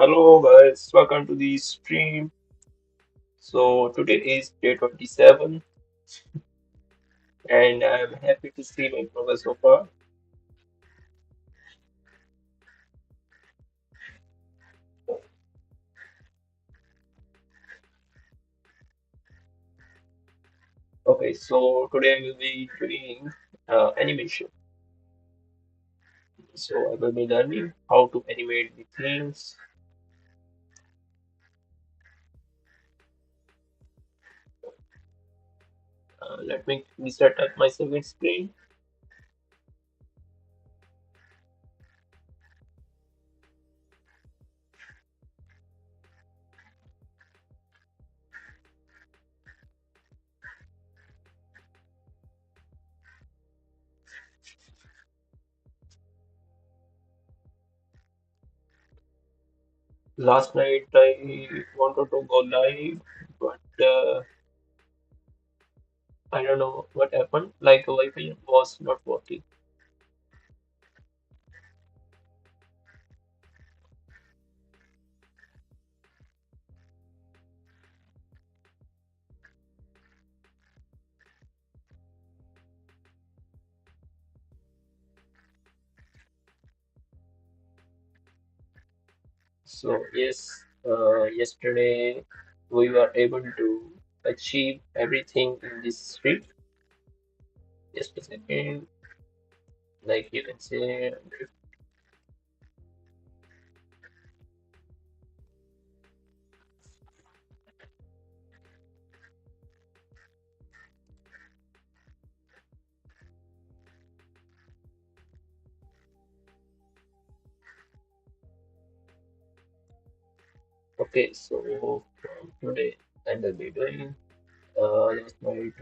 Hello guys, welcome to the stream. So today is day 27 and I'm happy to see my progress so far. Okay, so today I will be doing animation. So I will be learning how to animate the things. Let me set up my second screen. Last night I wanted to go live, but I don't know what happened. Like Wi-Fi was not working. So yes, yesterday we were able to achieve everything in this street. Just a second, like you can say. Okay, so from today I will be doing last night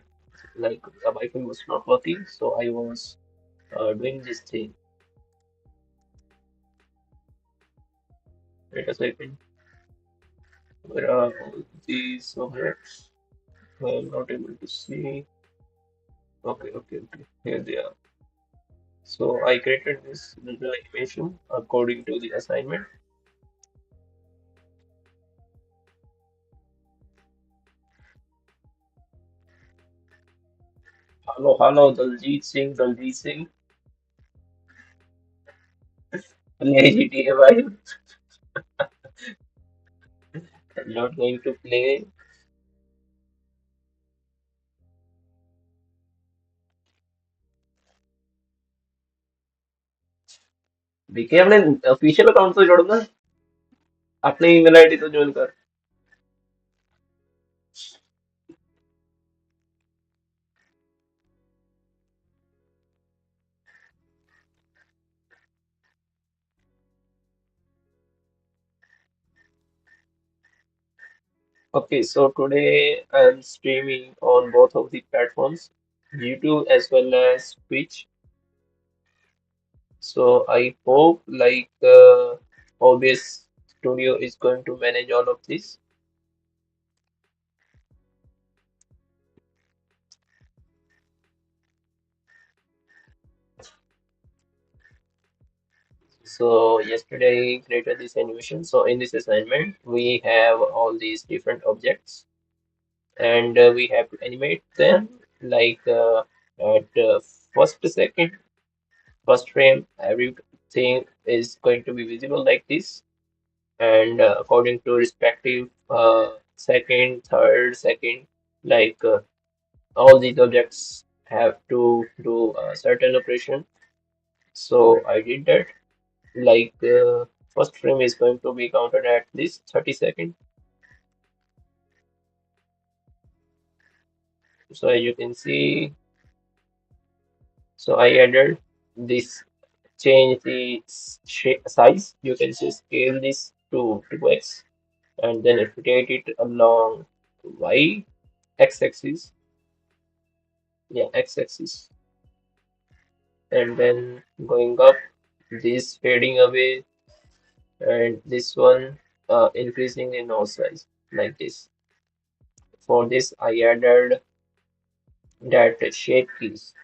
like the Wi-Fi was not working, so I was doing this thing. Wait a second, where are all these objects? I'm not able to see. Okay, here they are. So I created this little animation according to the assignment. Hello, Daljit Singh, play GTA 5. I'm not going to play. बीके अपने official account से जोड़ना अपने email ID तो join कर. Okay, so today I'm streaming on both of the platforms, YouTube as well as Twitch. So I hope like OBS Studio is going to manage all of this. So yesterday I created this animation. So in this assignment, we have all these different objects and we have to animate them like at first second, first frame, everything is going to be visible like this. And according to respective second, third, second, like all these objects have to do a certain operation. So I did that. Like first frame is going to be counted at least 30 seconds. So as you can see, so I added this, change the size. You can just scale this to 2x and then rotate it along y x-axis. Yeah, x-axis. And then going up, this fading away, and this one increasing in nose size like this. For this, I added that shade keys.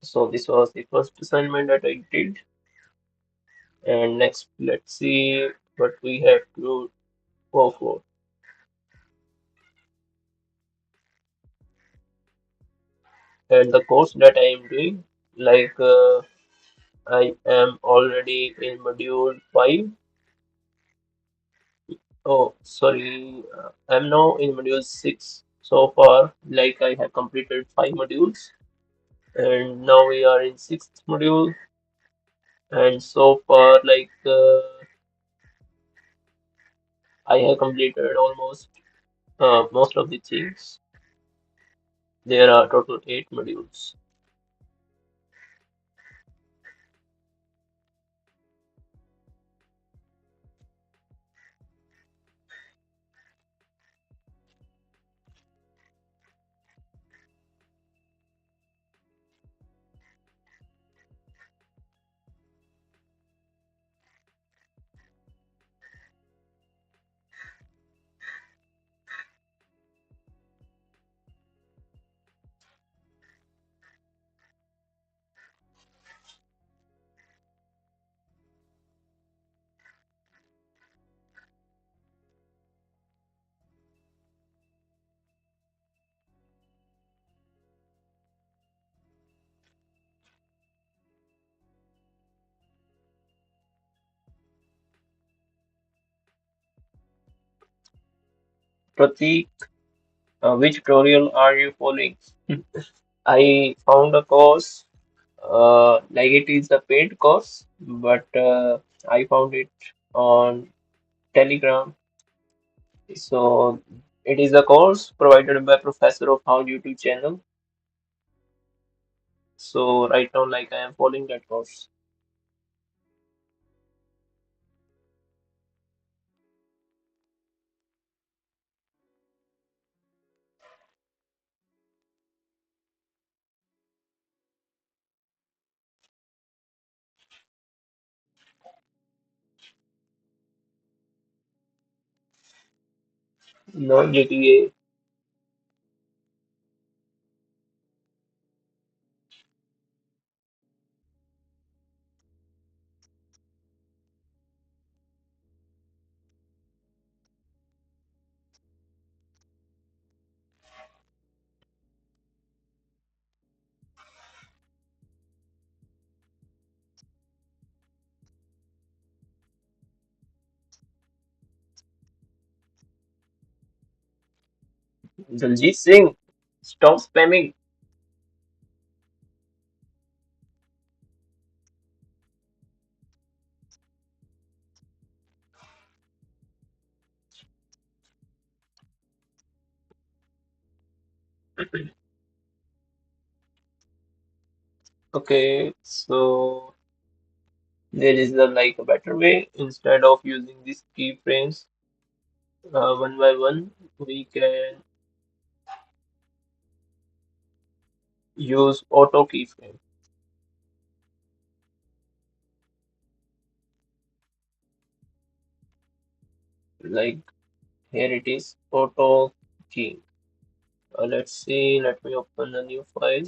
So this was the first assignment that I did. And next, let's see what we have to go for. And the course that I am doing, like I am already in module 5. Oh, sorry, I'm now in module 6 so far. Like I have completed 5 modules, and now we are in sixth module. And so far, like I have completed almost most of the things. There are total 8 modules. Pratik, which tutorial are you following? I found a course, like it is a paid course, but I found it on Telegram. So it is a course provided by professor of How YouTube channel. So right now, like I am following that course. No GTA. Daljit Singh, stop spamming. Okay, so there is a like a better way. Instead of using these keyframes one by one, we can use auto keyframe. Like here it is, auto key. Let's see. Let me open a new file.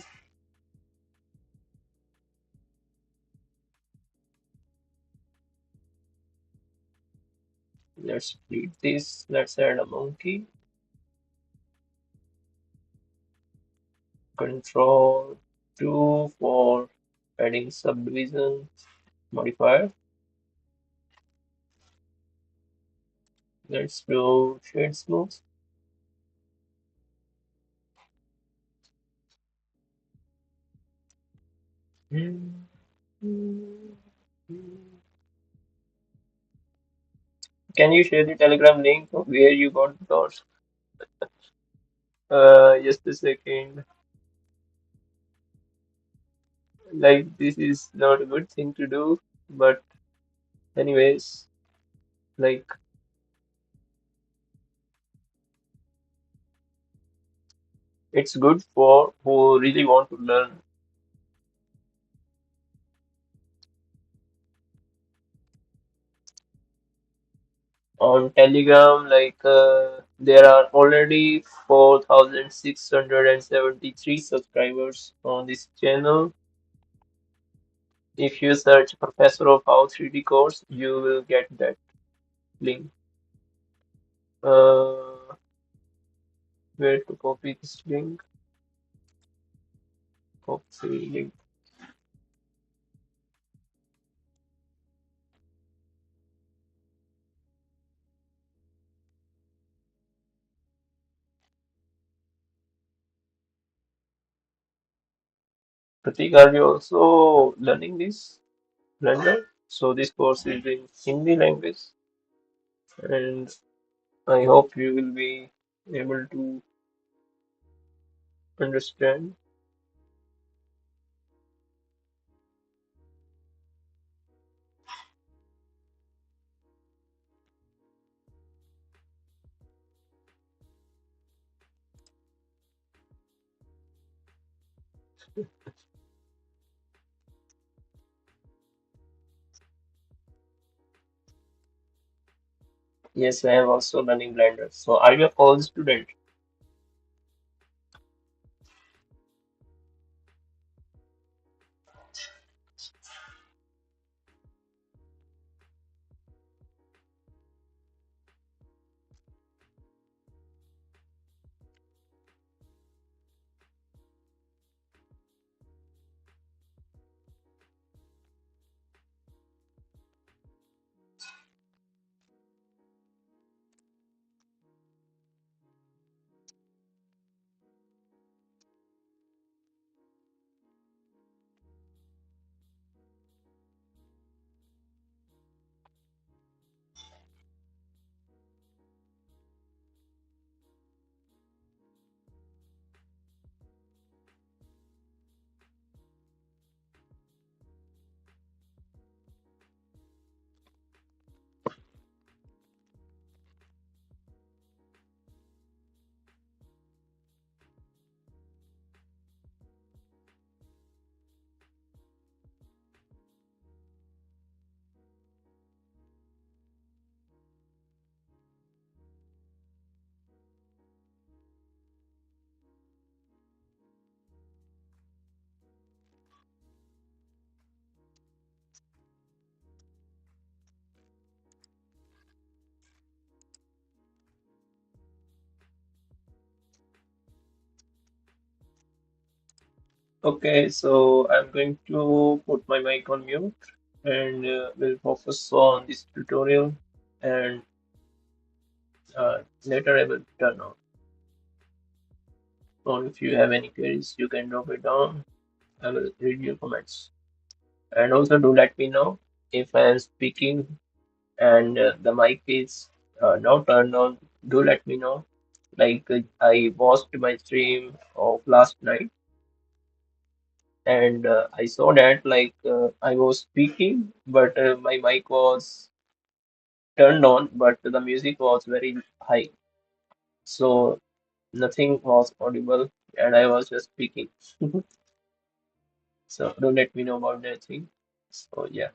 Let's delete this. Let's add a monkey. Control 2 for adding subdivision modifier. Let's do shade smooth. Can you share the Telegram link of where you got the dots? Just a second. Like this is not a good thing to do, but anyways, like it's good for who really want to learn. On Telegram, like there are already 4,673 subscribers on this channel. If you search Professor of How 3D course, you will get that link. Uh, where to copy this link? Copy link. Pratik, are you also learning this Blender? So this course is in Hindi language, and I hope you will be able to understand. Yes, I am also learning Blender. So are you a college student? Okay, so I'm going to put my mic on mute and will focus on this tutorial and later I will turn on. Or if you have any queries, you can drop it down. I will read your comments. And also do let me know if I am speaking and the mic is not turned on. Do let me know. Like I watched my stream of last night and I saw that I was speaking, but my mic was turned on, but the music was very high, so nothing was audible, and I was just speaking. So do let me know about that thing. So yeah.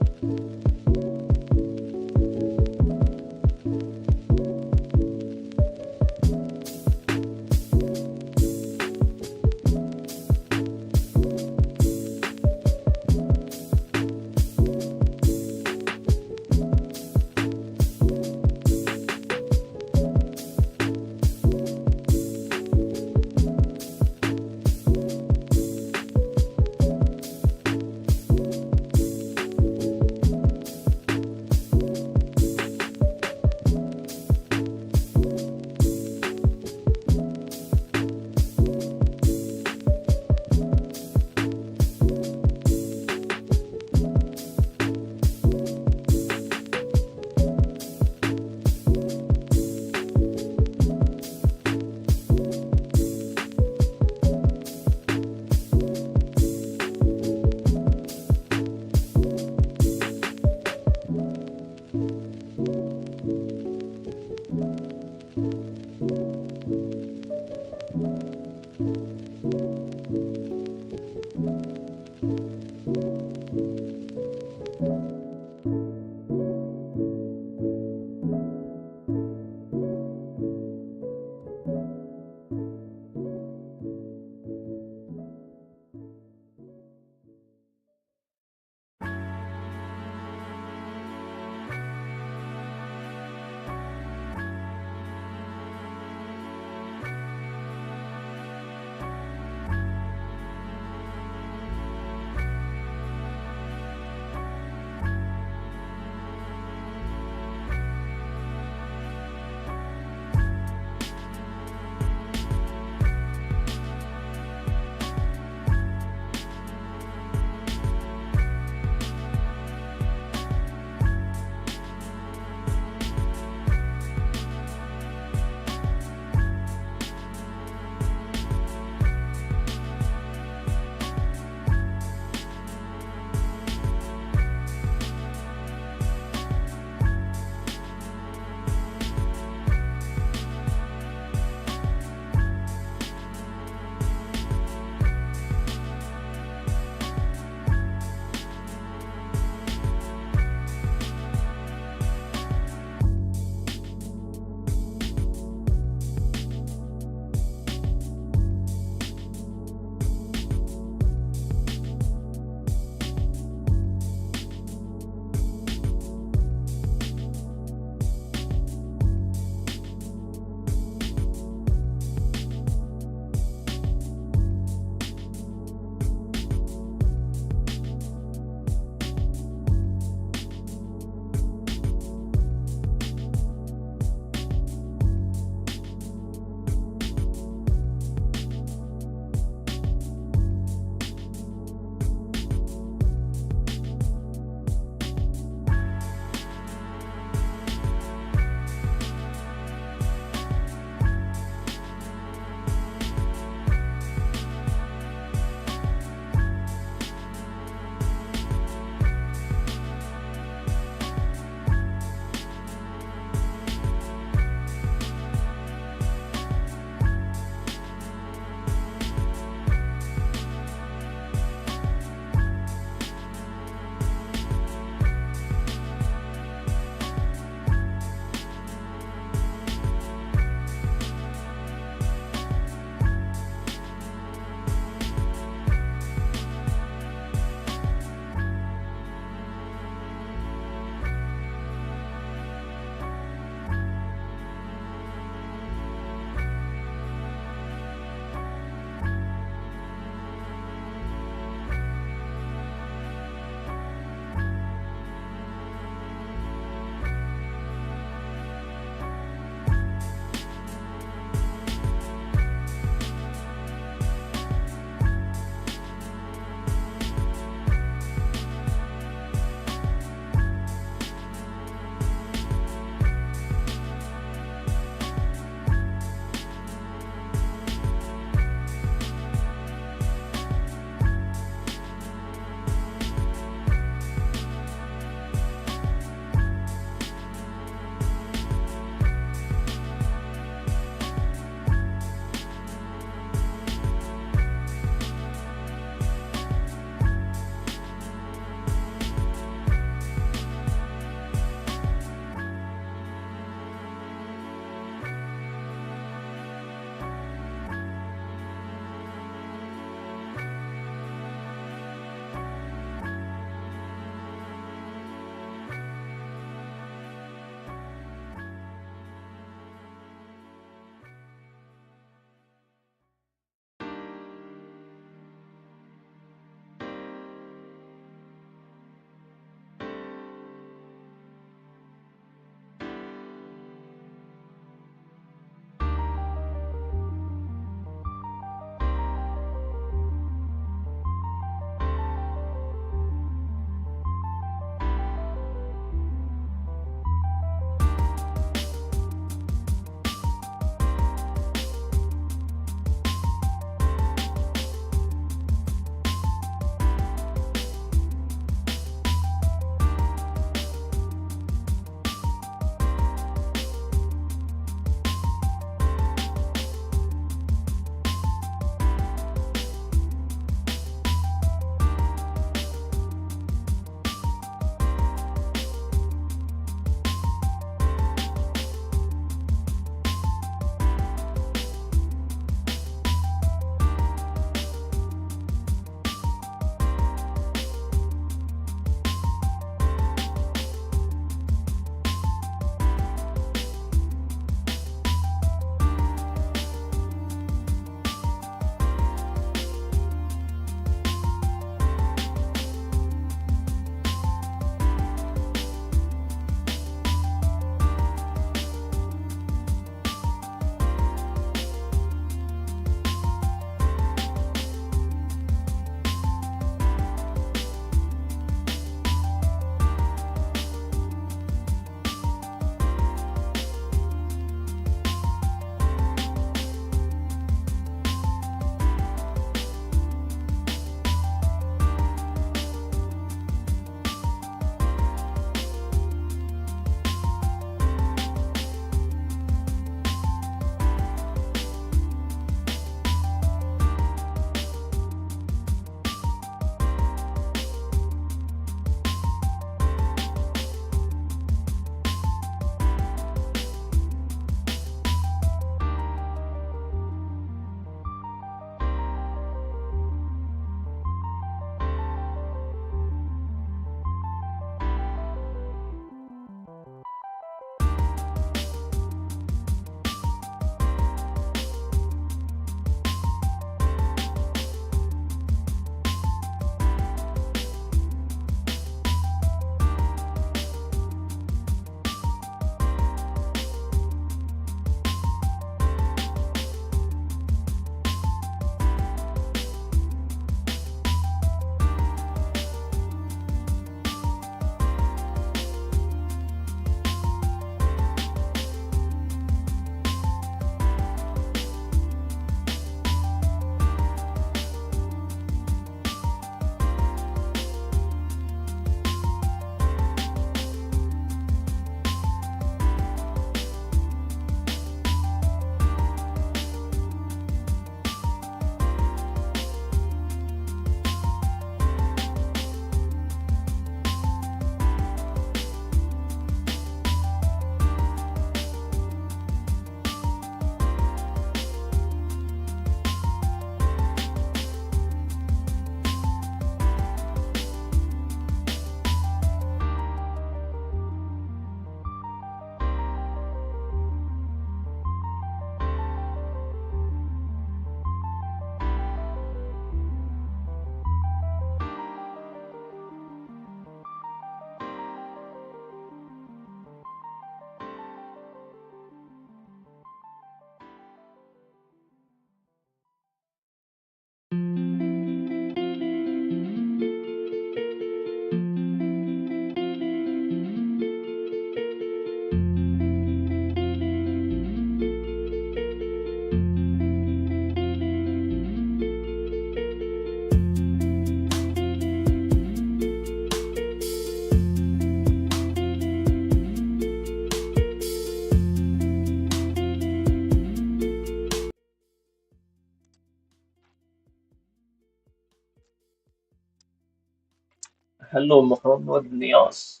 Hello, Muhammad Nias.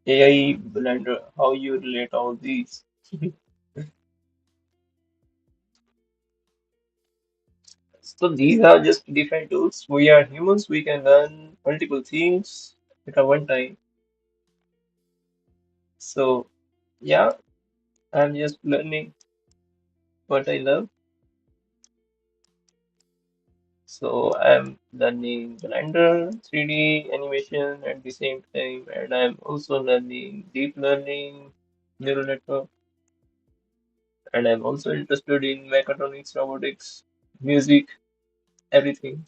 AI Blender, how you relate all these? So these are just different tools. We are humans, we can learn multiple things at a one time. So yeah, I'm just learning what I love. So I'm learning Blender, 3D animation at the same time, and I'm also learning deep learning, neural network, and I'm also interested in mechatronics, robotics, music, everything.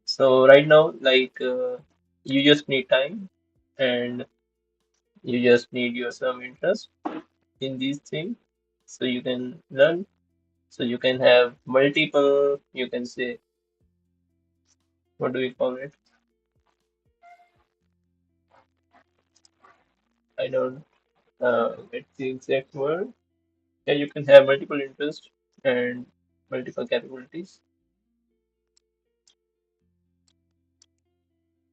So right now, you just need time and you just need your some interest in these things so you can learn. So you can have multiple, you can say, what do we call it? I don't get the exact word. Yeah, you can have multiple interests and multiple capabilities.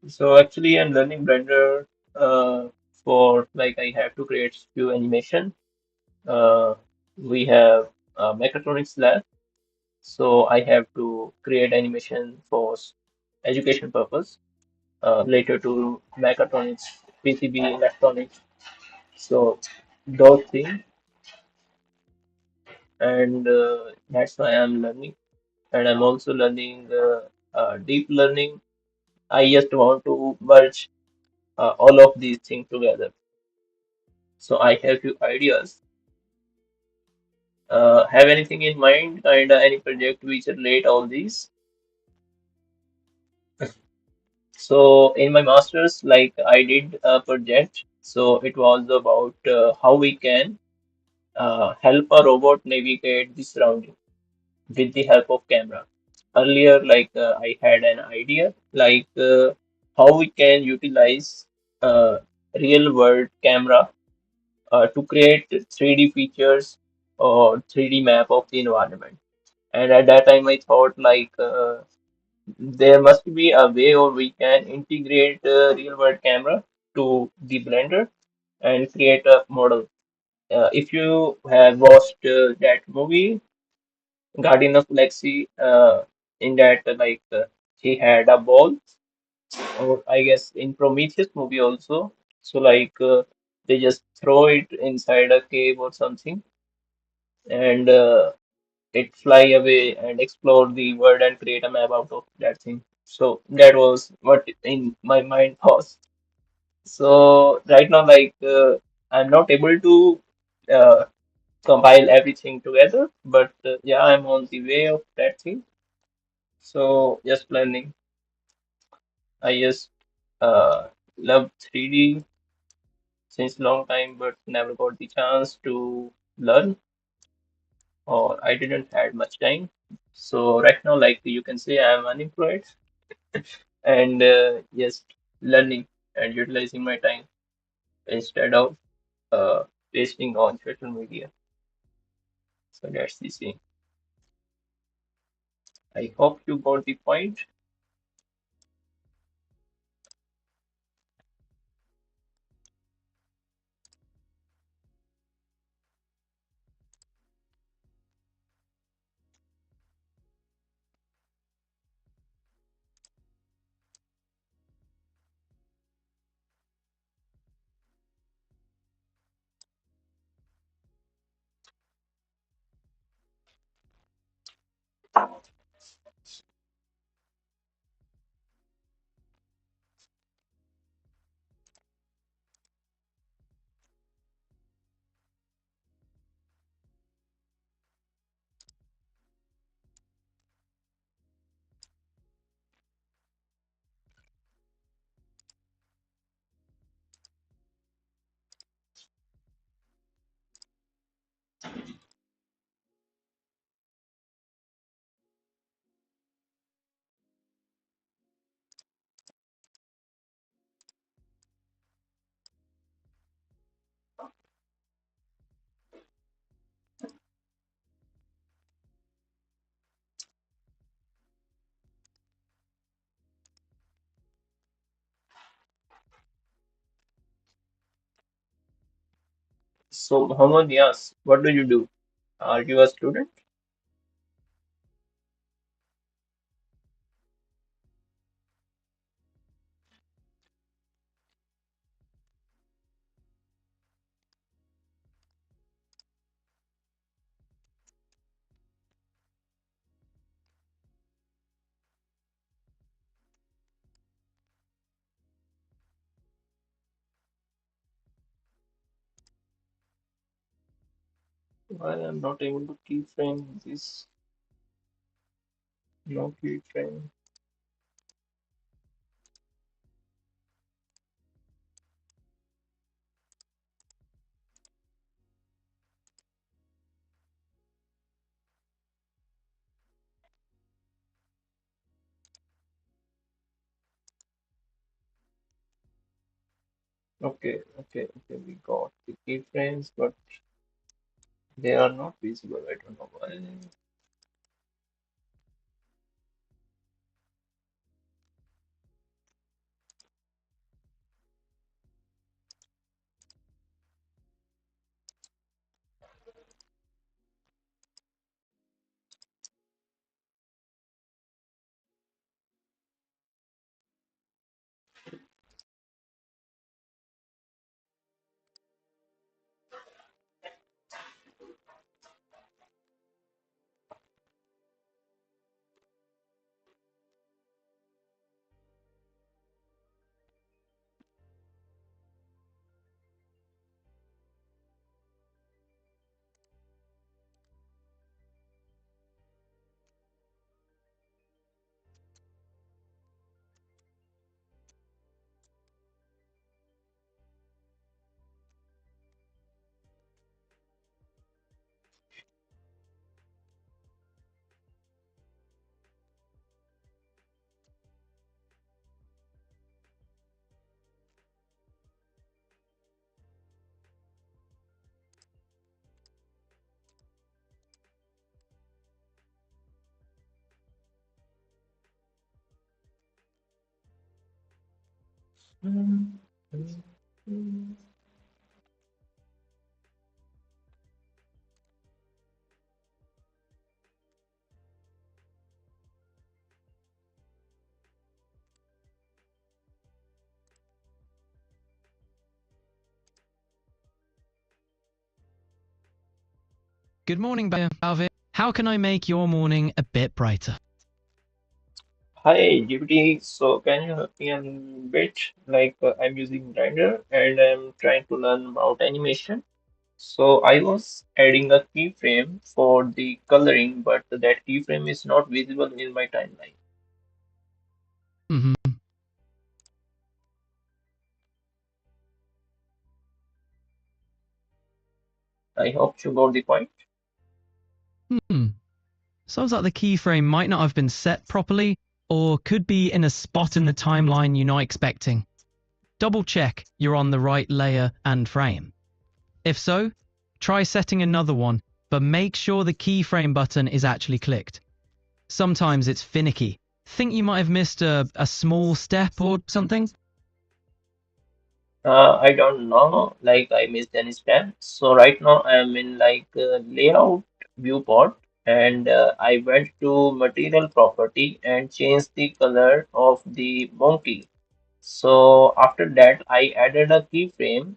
So actually, I'm learning Blender for like I have to create few animation. Uh, we have mechatronics lab. So I have to create animation for education purpose, later to mechatronics, PCB, electronics. So those things, and that's why I'm learning. And I'm also learning deep learning. I just want to merge all of these things together. So I have few ideas. Have anything in mind, kind of any project which relate all these? So in my master's, like I did a project. So it was about how we can help a robot navigate the surrounding with the help of camera. Earlier, I had an idea, how we can utilize uh, real world camera to create 3D features or 3D map of the environment. And at that time, I thought there must be a way or we can integrate real world camera to the blender and create a model. If you have watched that movie Guardian of Galaxy, in that he had a ball, or I guess in Prometheus movie also, so they just throw it inside a cave or something, and it fly away and explore the world and create a map out of that thing. So that was what in my mind was. So right now, I'm not able to uh, compile everything together, but yeah, I'm on the way of that thing. So just learning. I just love 3D since long time, but never got the chance to learn, or I didn't had much time. So right now, like you can say, I'm unemployed and just learning and utilizing my time instead of uh, wasting on social media. So that's the thing. I hope you got the point. So, Mohammed, yes, what do you do? Are you a student? Well, I'm not able to keyframe this. No keyframe. Okay. We got the keyframes, but they are not visible. I don't know why. Good morning, Balveer. How can I make your morning a bit brighter? Hi, GPT. So, can you help me a bit? Like, I'm using Blender and I'm trying to learn about animation. So, I was adding a keyframe for the coloring, but that keyframe is not visible in my timeline. hmm I hope you got the point. Hmm. Sounds like the keyframe might not have been set properly, or could be in a spot in the timeline you're not expecting. Double check you're on the right layer and frame. If so, try setting another one, but make sure the keyframe button is actually clicked. Sometimes it's finicky. Think you might have missed a small step or something? I don't know, like I missed any step. So right now I'm in like layout viewport and I went to material property and changed the color of the monkey. So after that, I added a keyframe.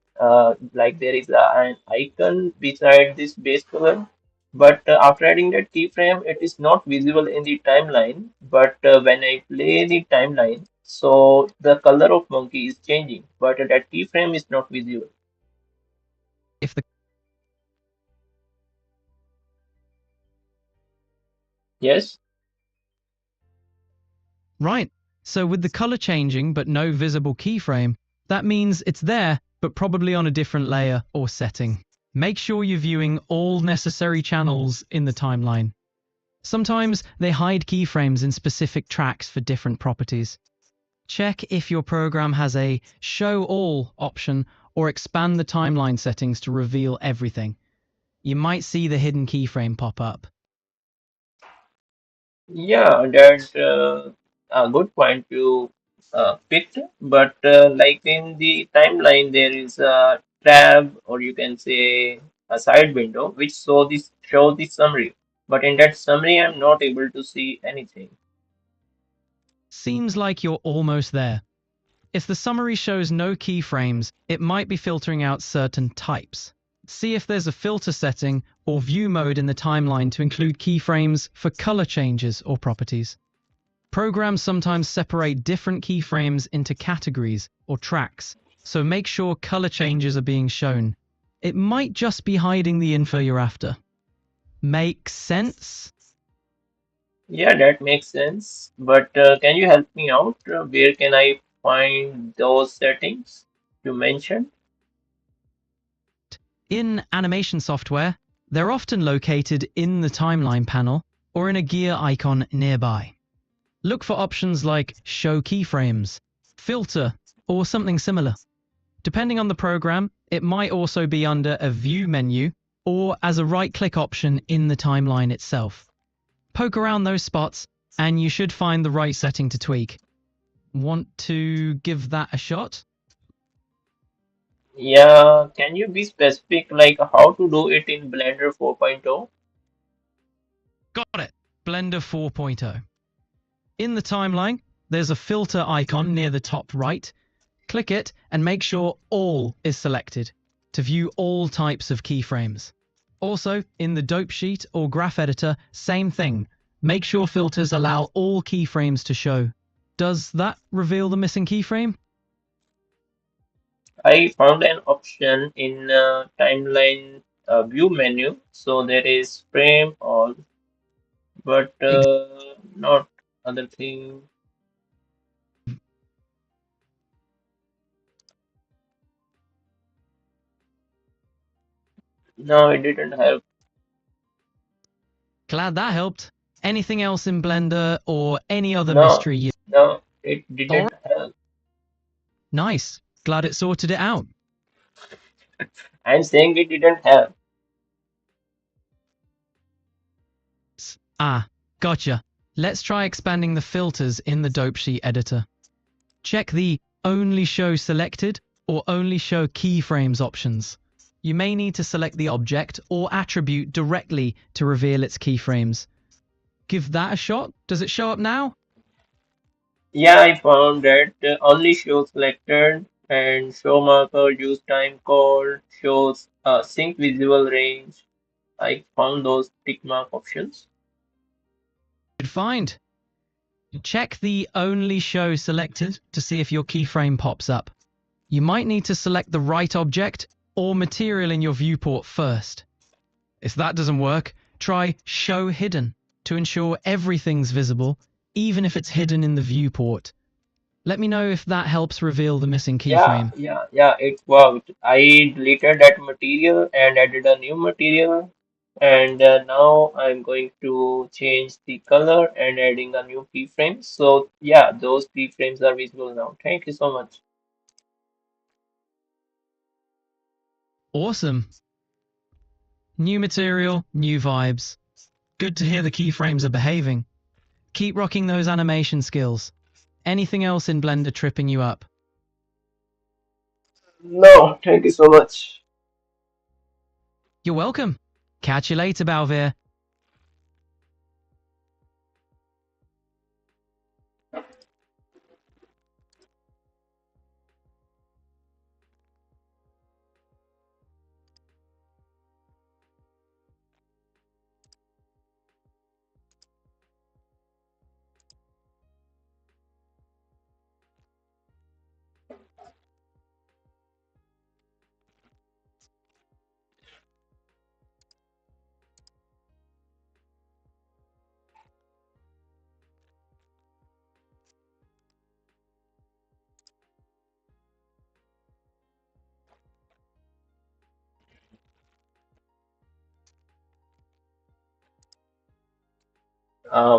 Like there is an icon beside this base color. But after adding that keyframe, it is not visible in the timeline. But when I play the timeline, so the color of monkey is changing, but that keyframe is not visible. If the Yes. Right. So with the color changing but no visible keyframe, that means it's there, but probably on a different layer or setting. Make sure you're viewing all necessary channels in the timeline. Sometimes they hide keyframes in specific tracks for different properties. Check if your program has a Show All option or expand the timeline settings to reveal everything. You might see the hidden keyframe pop up. Yeah, that's a good point you picked. But like in the timeline, there is tab, or you can say a side window, which show the summary. But in that summary, I'm not able to see anything. Seems like you're almost there. If the summary shows no keyframes, it might be filtering out certain types. See if there's a filter setting or view mode in the timeline to include keyframes for color changes or properties. Programs sometimes separate different keyframes into categories or tracks, so make sure color changes are being shown. It might just be hiding the info you're after. Make sense? Yeah, that makes sense. But can you help me out? Where can I find those settings you mentioned? In animation software, they're often located in the timeline panel or in a gear icon nearby. Look for options like Show Keyframes, Filter, or something similar. Depending on the program, it might also be under a View menu or as a right-click option in the timeline itself. Poke around those spots, and you should find the right setting to tweak. Want to give that a shot? Yeah, can you be specific, like how to do it in Blender 4.0? Got it. Blender 4.0. In the timeline, there's a filter icon near the top right. Click it and make sure All is selected to view all types of keyframes. Also, in the dope sheet or graph editor, same thing. Make sure filters allow all keyframes to show. Does that reveal the missing keyframe? I found an option in timeline view menu, so there is frame all, but Ex- not other thing. No, it didn't help. Glad that helped. Anything else in Blender or any other No, mystery you... no, it Alright, didn't help. nice. Glad it sorted it out. I'm saying it didn't help. Ah, gotcha. Let's try expanding the filters in the dope sheet editor. Check the Only Show Selected or Only Show Keyframes options. You may need to select the object or attribute directly to reveal its keyframes. Give that a shot. Does it show up now? Yeah, I found that only show selected and show marker use time code shows sync visual range. I found those tick mark options. Good find. Check the Only Show Selected to see if your keyframe pops up. You might need to select the right object or material in your viewport first. If that doesn't work, try Show Hidden to ensure everything's visible, even if it's hidden in the viewport. Let me know if that helps reveal the missing keyframe. Yeah, it worked. I deleted that material and added a new material. And now I'm going to change the color and adding a new keyframe. So yeah, those keyframes are visible now. Thank you so much. Awesome. New material, new vibes. Good to hear the keyframes are behaving. Keep rocking those animation skills. Anything else in Blender tripping you up? No, thank you so much. You're welcome. Catch you later, Balveer.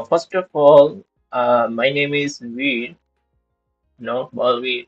First of all, my name is Veer, not Balveer.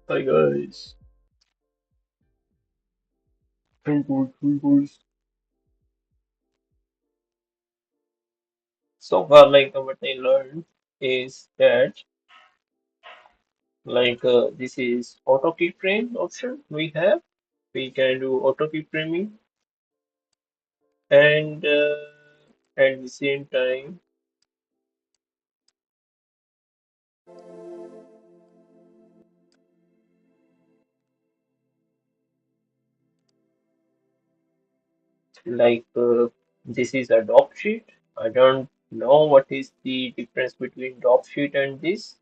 Hi guys. Twinkles. So far, like what I learned is that this is auto keyframe option we have. We can do auto keyframing and at the same time, this is a doc sheet. I don't know what is the difference between doc sheet and this.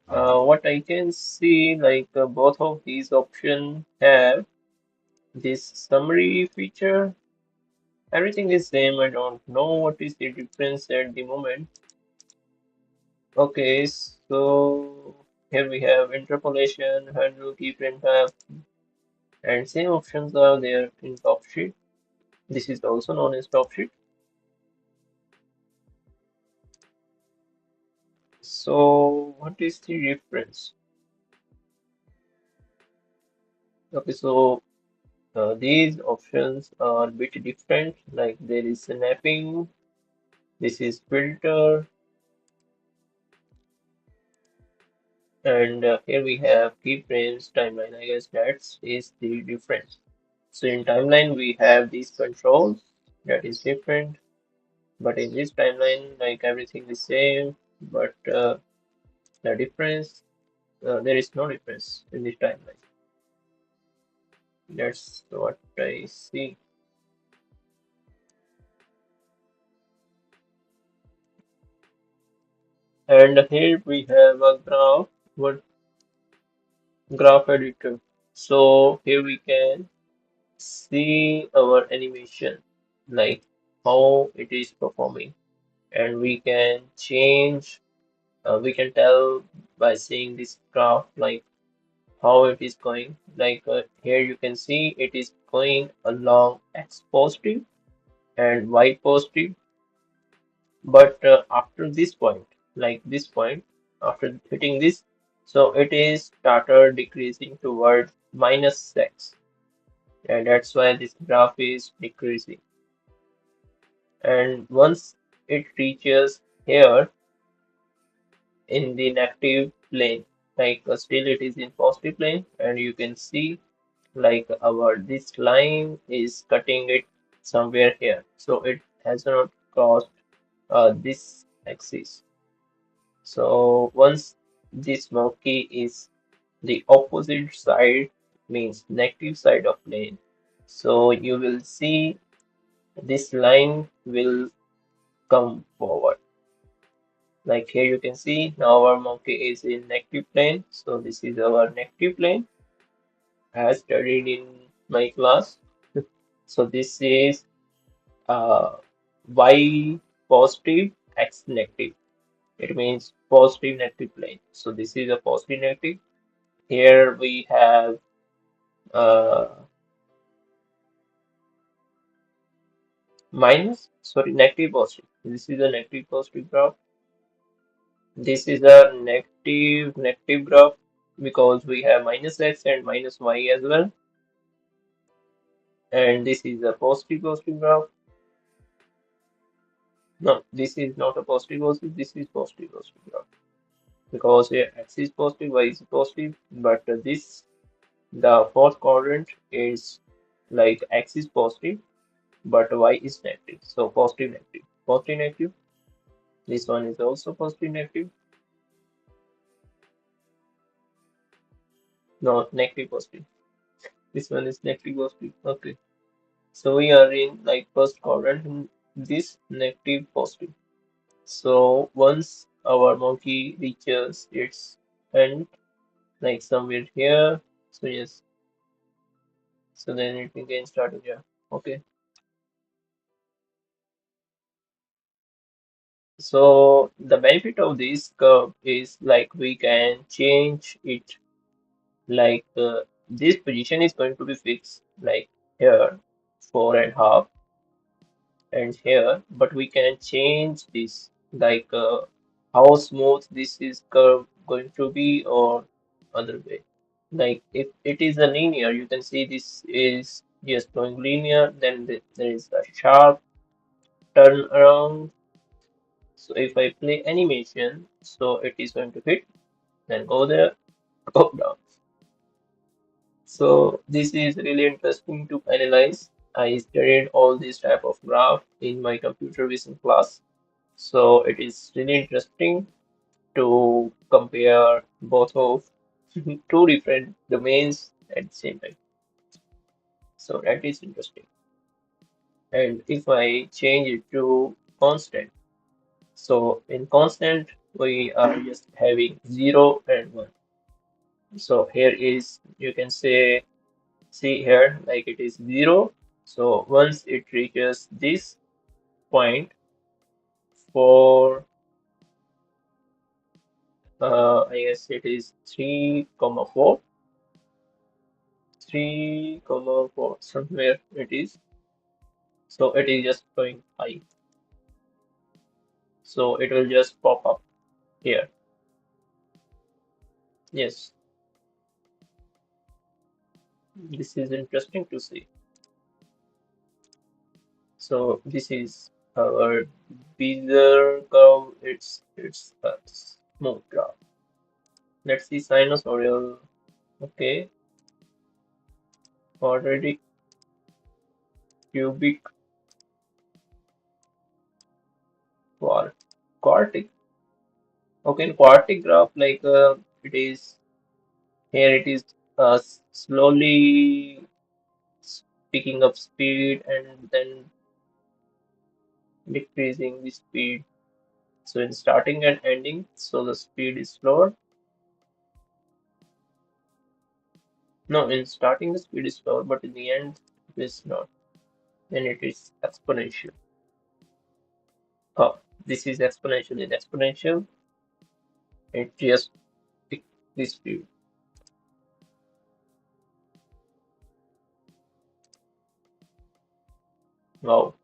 What I can see, both of these options have this summary feature. Everything is same. I don't know what is the difference at the moment. Okay, so here we have interpolation, handle, keyframe tab, and same options are there in top sheet. This is also known as top sheet. So what is the difference? Okay, so these options are a bit different. Like there is snapping, this is filter, and here we have keyframes timeline. I guess that is the difference. So in timeline we have these controls that is different, but in this timeline like everything is same, but the difference there is no difference in this timeline. That's what I see. And here we have a graph, what graph editor. So here we can see our animation, like how it is performing, and we can change. We can tell by seeing this graph, like how it is going. Here you can see it is going along x positive and y positive, but after this point, like this point, after hitting this, so it is started decreasing toward minus x, and that's why this graph is decreasing. And once it reaches here in the negative plane, still it is in positive plane, and you can see like our this line is cutting it somewhere here, so it has not crossed this axis. So once this monkey is the opposite side, means negative side of plane, so you will see this line will come forward. Like here you can see now our monkey is in negative plane, so this is our negative plane as studied in my class. So this is y positive, x negative. It means positive negative plane. So this is a positive negative. Here we have uh, negative positive. This is a negative positive graph. This is a negative negative graph because we have minus x and minus y as well. And this is a positive positive graph. No, this is not a positive positive. This is positive positive graph because here x is positive, y is positive, but this the fourth quadrant is like x is positive, but y is negative. So positive, negative, positive, negative. This one is also positive, negative. No, negative, positive. This one is negative, positive. Okay. So we are in like first quadrant in this negative, positive. So once our monkey reaches its end, like somewhere here, so yes, so then it can start again. Okay. So the benefit of this curve is like we can change it, this position is going to be fixed like here 4.5 and here, but we can change this how smooth this is curve going to be or other way. Like if it is a linear, you can see this is just going linear, then there is a sharp turn around. So if I play animation, so it is going to hit, then go there, go down. So this is really interesting to analyze. I studied all these type of graph in my computer vision class. So it is really interesting to compare both of two different domains at the same time. So that is interesting. And if I change it to constant, so in constant we are just having 0 and 1. So here is, you can say, see here, like it is 0. So once it reaches this point for I guess it is 3 comma 4, 3 comma 4, somewhere it is. So it is just going high. So it will just pop up here. Yes, this is interesting to see. So this is our Bezier curve. It's a smooth graph. Let's see sinusoidal. Okay, quadratic, cubic, quartic. Okay, in quartic graph, like it is here. It is slowly picking up speed and then decreasing the speed. So in starting and ending, so the speed is slower. No, in starting the speed is slower, but in the end it is not. Then it is exponential. Oh, this is exponential. In exponential, it just pick the speed. Wow,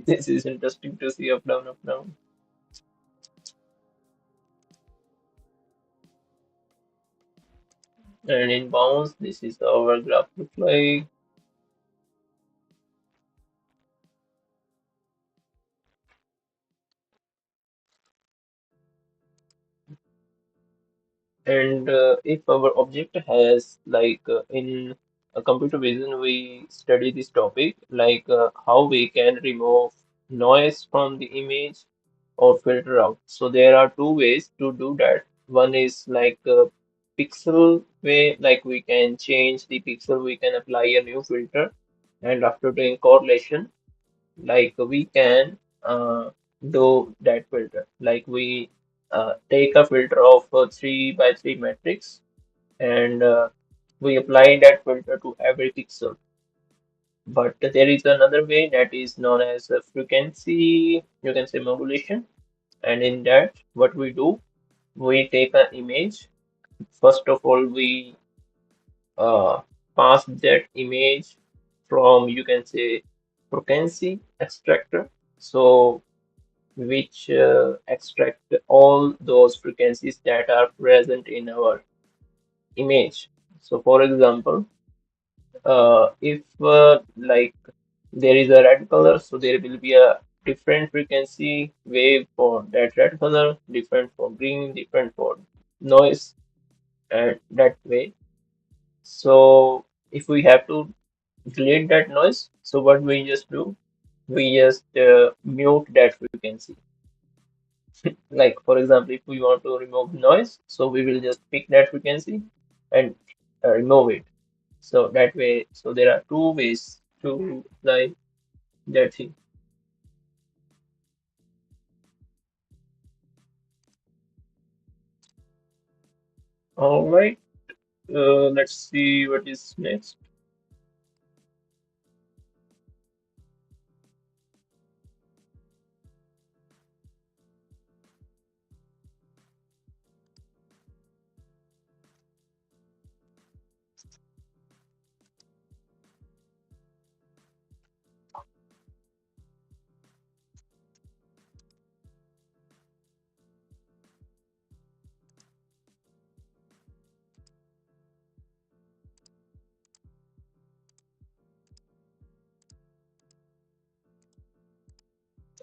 this is interesting to see up down up down. And in bounce, this is our graph look like. And if our object has like in computer vision, we study this topic like how we can remove noise from the image or filter out. So there are two ways to do that. One is like pixel way, like we can change the pixel, we can apply a new filter, and after doing correlation, like we can do that filter. Like we take a filter of 3 by 3 matrix and we apply that filter to every pixel. But there is another way that is known as a frequency, you can say modulation. And in that, what we do, we take an image. First of all, we uh, pass that image from, you can say, frequency extractor. So which extract all those frequencies that are present in our image. So, for example, if like there is a red color, so there will be a different frequency wave for that red color, different for green, different for noise, and that way. So, if we have to delete that noise, so what we just do, we just mute that frequency. Like for example, if we want to remove noise, so we will just pick that frequency and remove it. So that way, so there are two ways to apply that thing. All right, let's see what is next.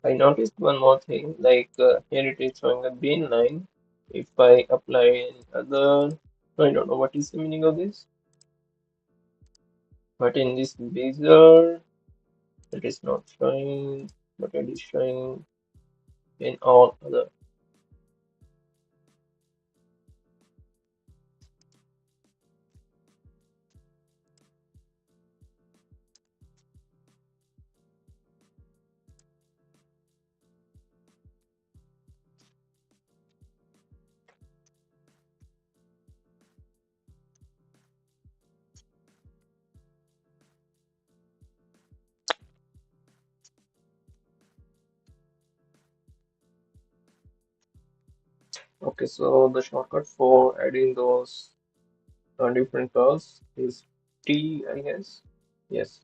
I noticed one more thing, like here it is showing a green line. If I apply any other, I don't know what is the meaning of this, but in this bezier, it is not showing, but it is showing in all other. Okay, so the shortcut for adding those different curves is T, I guess. Yes.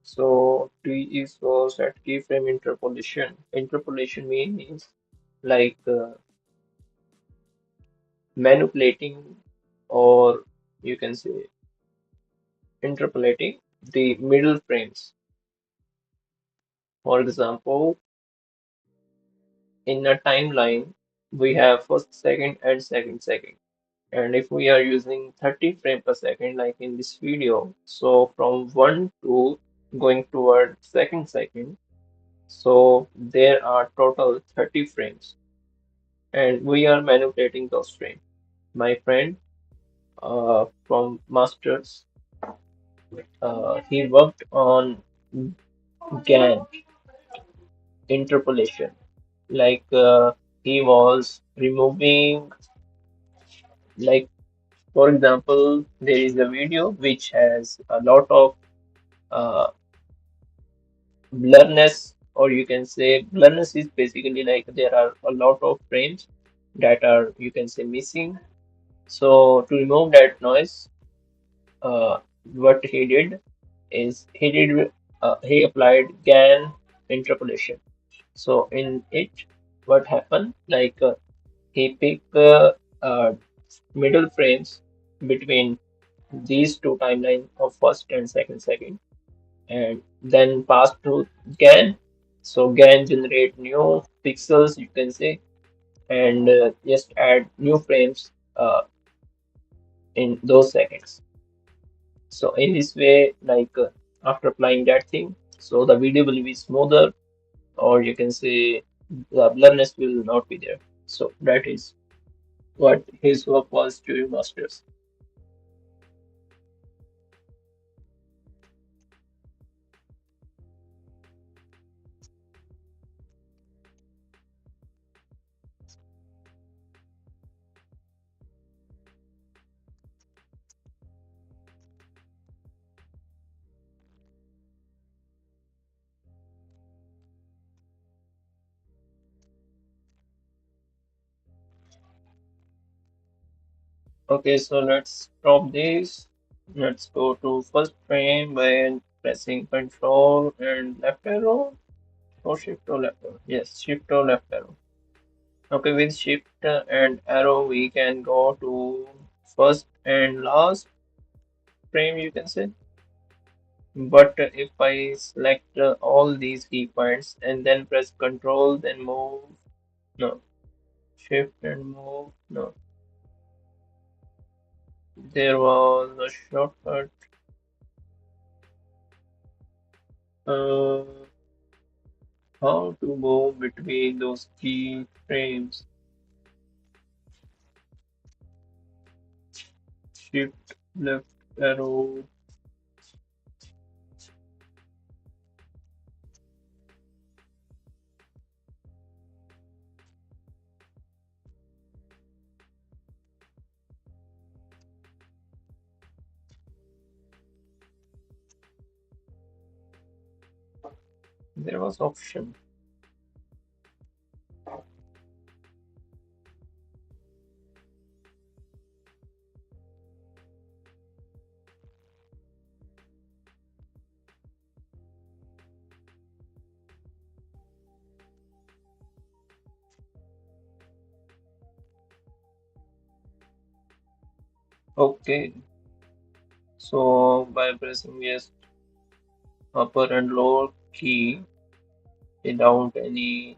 So T is for set keyframe interpolation. Interpolation means like manipulating, or you can say interpolating the middle frames. For example, in a timeline, we have first second and second second. And if we are using 30 frame per second, like in this video, so from 1 to going toward second second, so there are total 30 frames, and we are manipulating those frames. My friend from Masters, he worked on GAN interpolation. Like he was removing, like for example, there is a video which has a lot of uh, blurriness, or you can say blurriness is basically like there are a lot of frames that are, you can say, missing. So to remove that noise, uh, what he did is he applied GAN interpolation. So in it, what happened? Like he picked middle frames between these two timelines of first and second second, and then pass through GAN. So GAN generate new pixels, you can say, and just add new frames in those seconds. So in this way, like after applying that thing, so the video will be smoother, or you can say the blurriness will not be there. So that is what his work was during masters. Okay, so let's stop this. Let's go to first frame by pressing Control and left arrow, or Shift or left arrow. Yes, Shift or left arrow. Okay, with Shift and arrow, we can go to first and last frame, you can say. But if I select all these key points and then press Control, then move, no, Shift and move, no. There was a shortcut. Uh, how to move between those key frames? Shift, left arrow. There was option. Okay, so by pressing yes, upper and lower key without any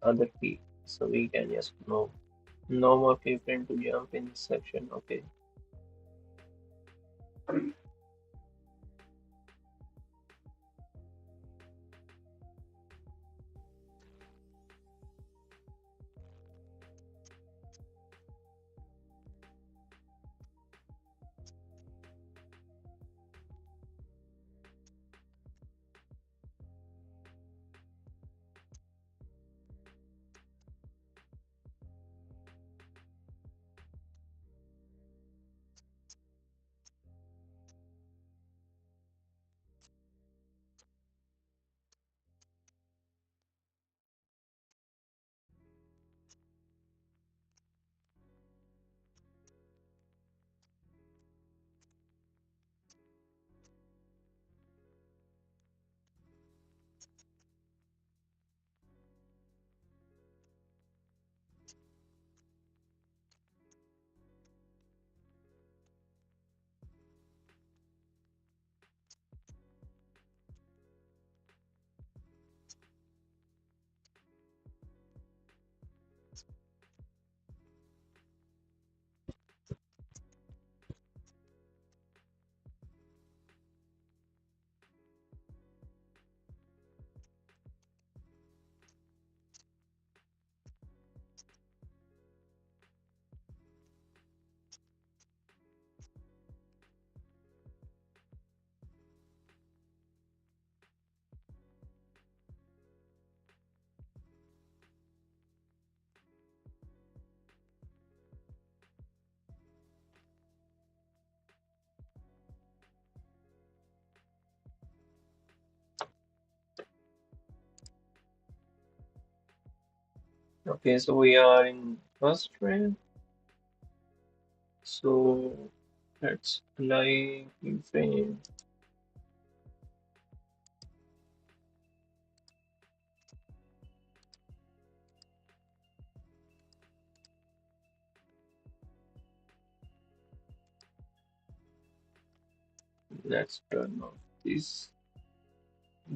other key. So we can just no more keyframe to jump in this section. Okay. Okay, so we are in first frame. So let's apply keyframe. Let's turn off this.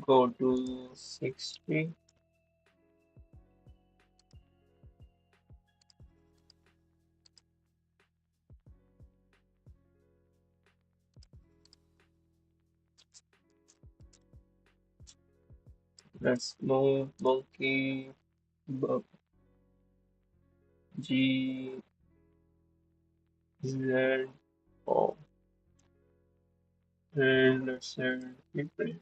Go to 60. Let's move monkey bug G Z O and let's say keyframe.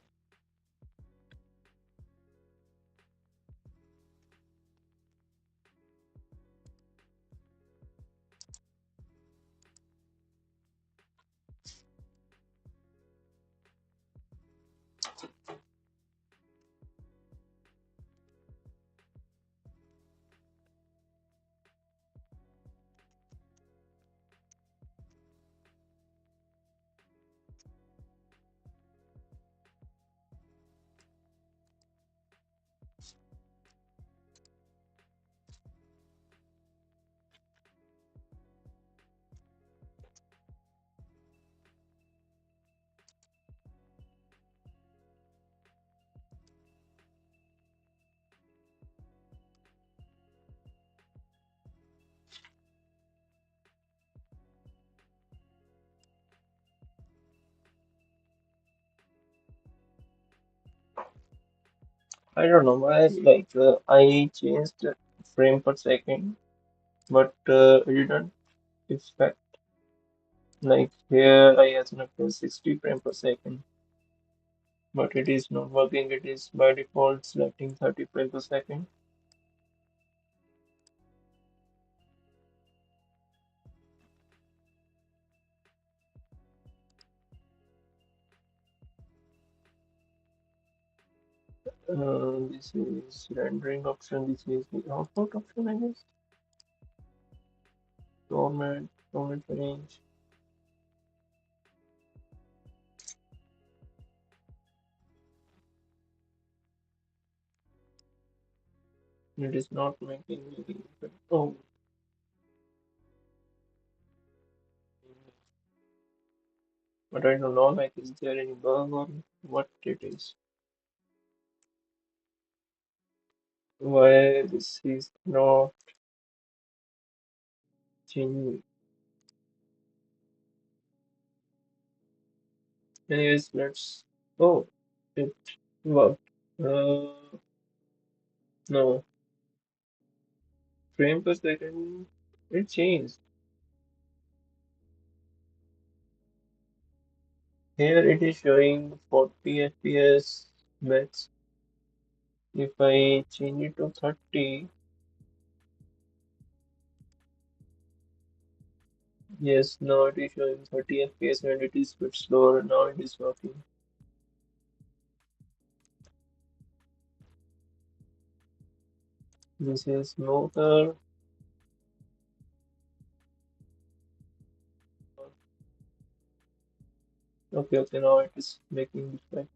I don't know why I changed frame per second, but it didn't affect. Like here I have selected 60 frame per second, but it is not working. It is by default selecting 30 frame per second. This is rendering option. This is the output option, I guess. Format range. It is not making any. Oh, But I don't know, like, is there any bug or what it is? Why this is not changing? Anyways, let's. Oh, it worked. No, frame per second. It changed. Here it is showing 40 FPS max. If I change it to 30, yes, now it is showing 30 FPS and it is bit slower. Now it is working. This is motor. Okay, okay, now it is making it.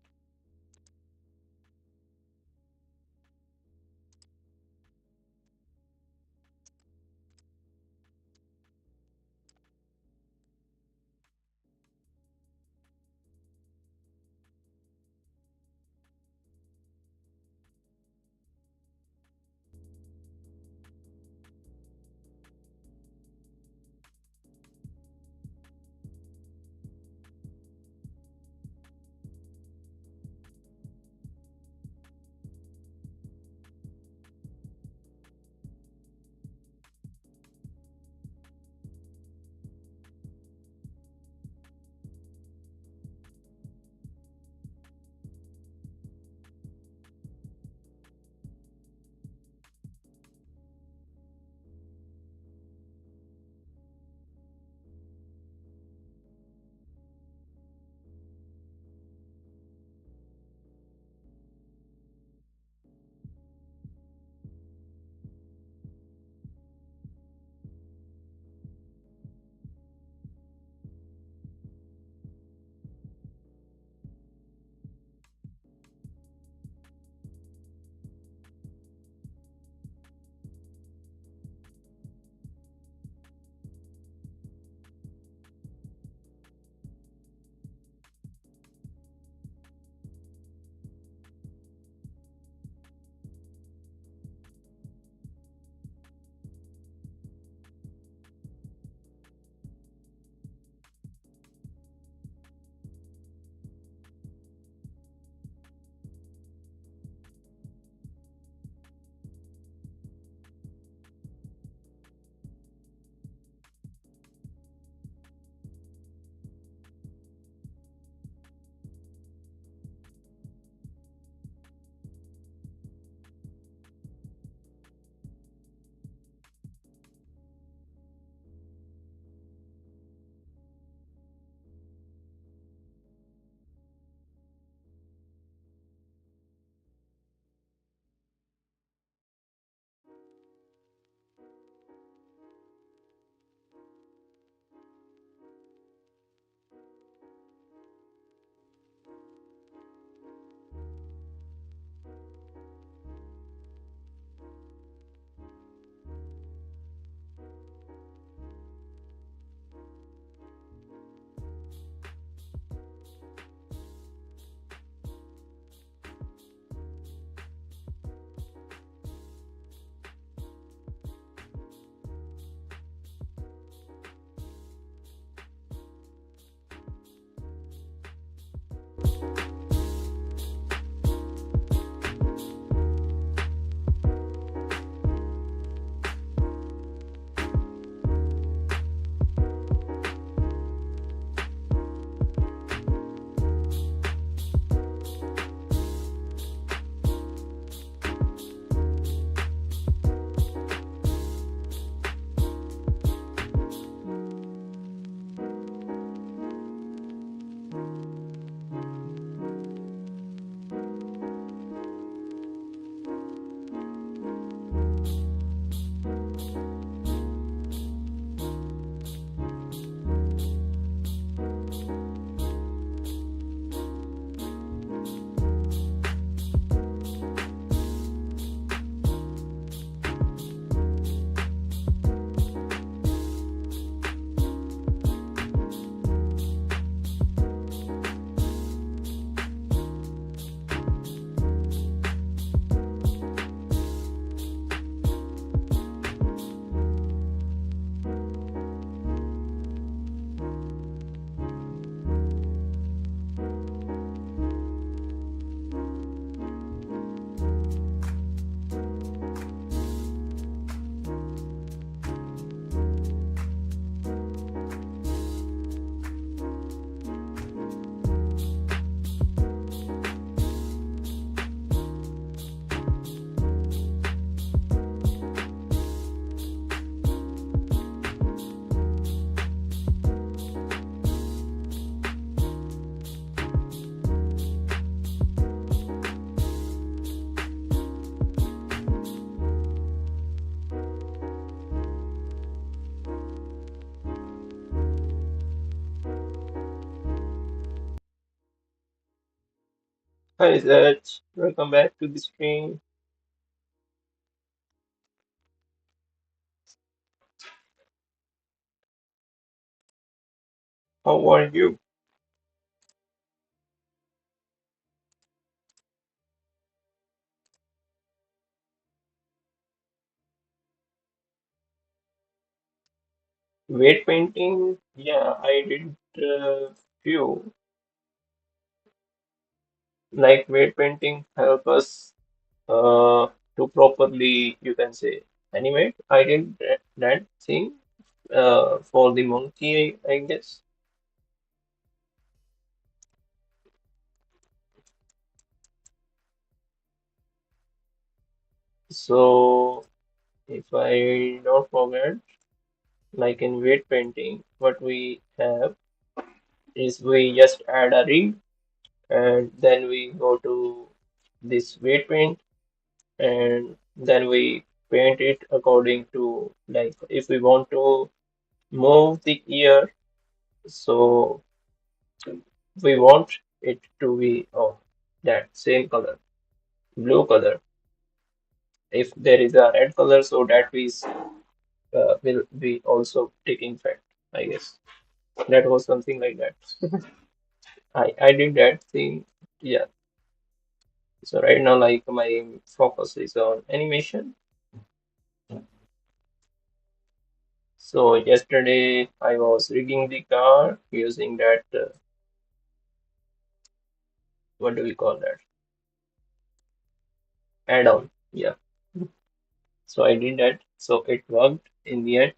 Hi Zach, welcome back to the stream. How are you? Weight painting? Yeah, I did few. Like weight painting help us to properly, you can say, animate. I did that thing for the monkey, I guess. So if I don't forget, like in weight painting, what we have is we just add a rig and then we go to this weight paint and then we paint it according to, like, if we want to move the ear, so we want it to be of that same color, blue color. If there is a red color, so that is will be also taking effect, I guess. That was something like that. I did that thing. Yeah. So right now, like, my focus is on animation. So yesterday I was rigging the car using that what do we call that? Add-on. Yeah. So I did that. So it worked in the end.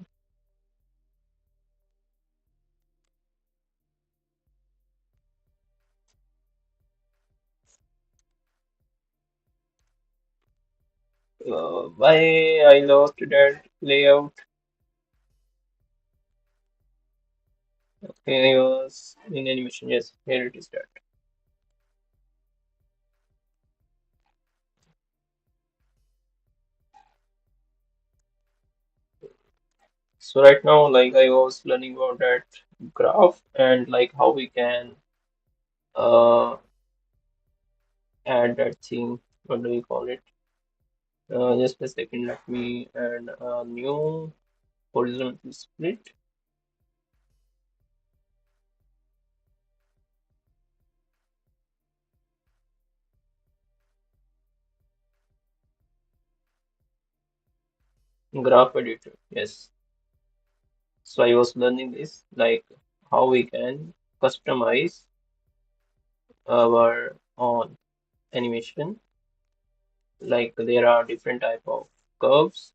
Why I lost that layout? Okay, I was in animation. Yes, here it is that. So right now, like, I was learning about that graph and like how we can uh add that thing. What do we call it? Just a second. Let me add a new horizontal split. Graph editor. Yes. So I was learning this, like how we can customize our own animation. Like there are different type of curves,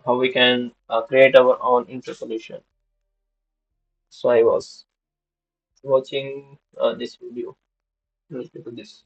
how we can create our own interpolation. So I was watching this video related to this.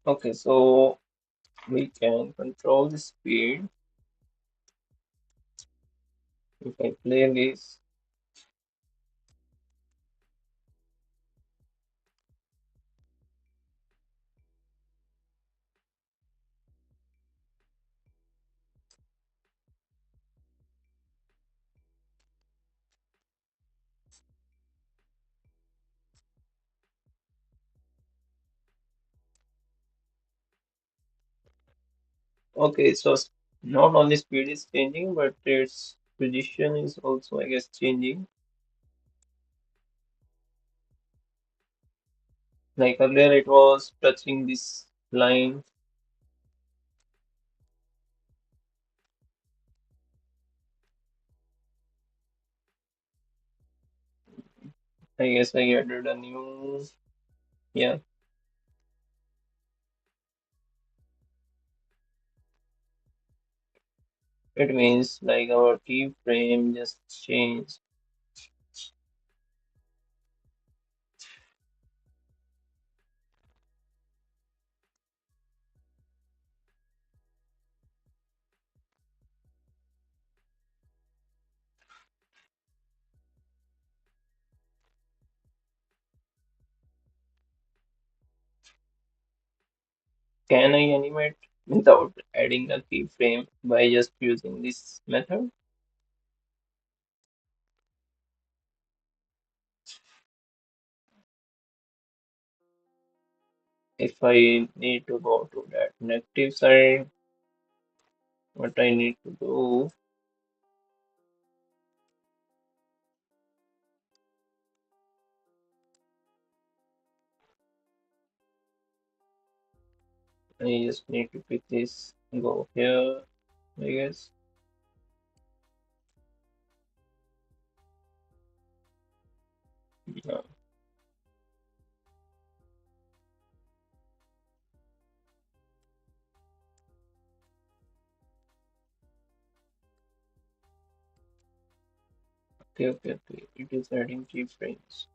Okay, so we can control the speed. If I play this, okay, so not only speed is changing, but it's position is also, I guess, changing. Like earlier, it was touching this line. I guess I added a new, yeah, it means like our keyframe just changed. Can I animate without adding a keyframe by just using this method? If I need to go to that negative side, what I need to do, I just need to pick this, go here, I guess. No. Okay, okay, okay. It is adding keyframes.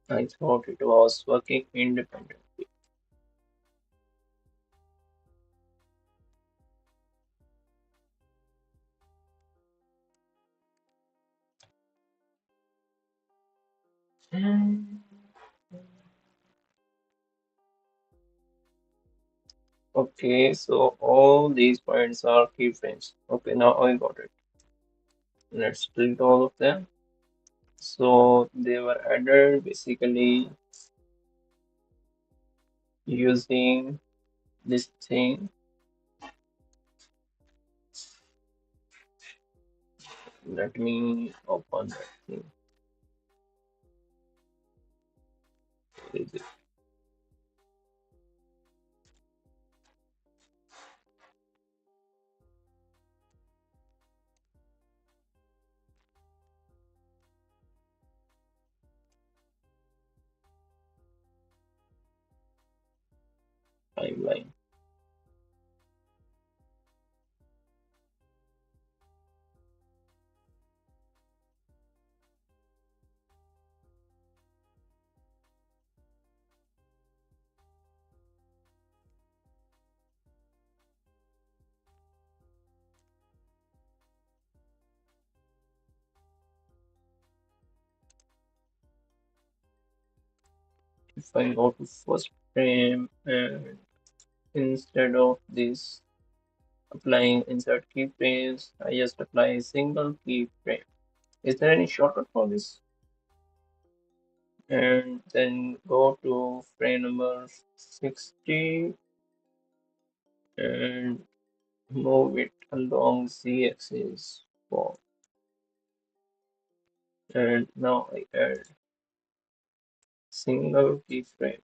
I thought it was working independently. Okay, so all these points are keyframes. Okay, now I got it. Let's delete all of them. So they were added basically using this thing. Let me open that thing. Where is it? Timeline. If I go to first frame and instead of this applying insert keyframes, I just apply a single keyframe. Is there any shortcut for this? And then go to frame number 60 and move it along z-axis for, and now I add single keyframe.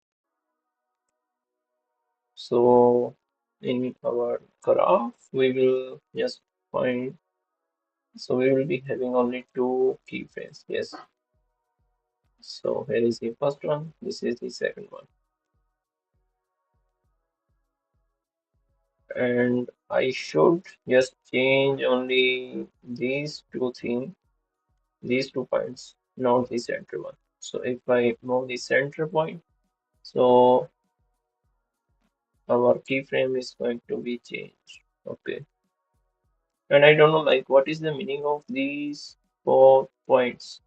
So in our graph we will just find, so we will be having only two keyframes. Yes, so here is the first one, this is the second one, and I should just change only these two things, these 2 points, not the center one. So if I move the center point, so our keyframe is going to be changed. Okay. And I don't know like what is the meaning of these 4 points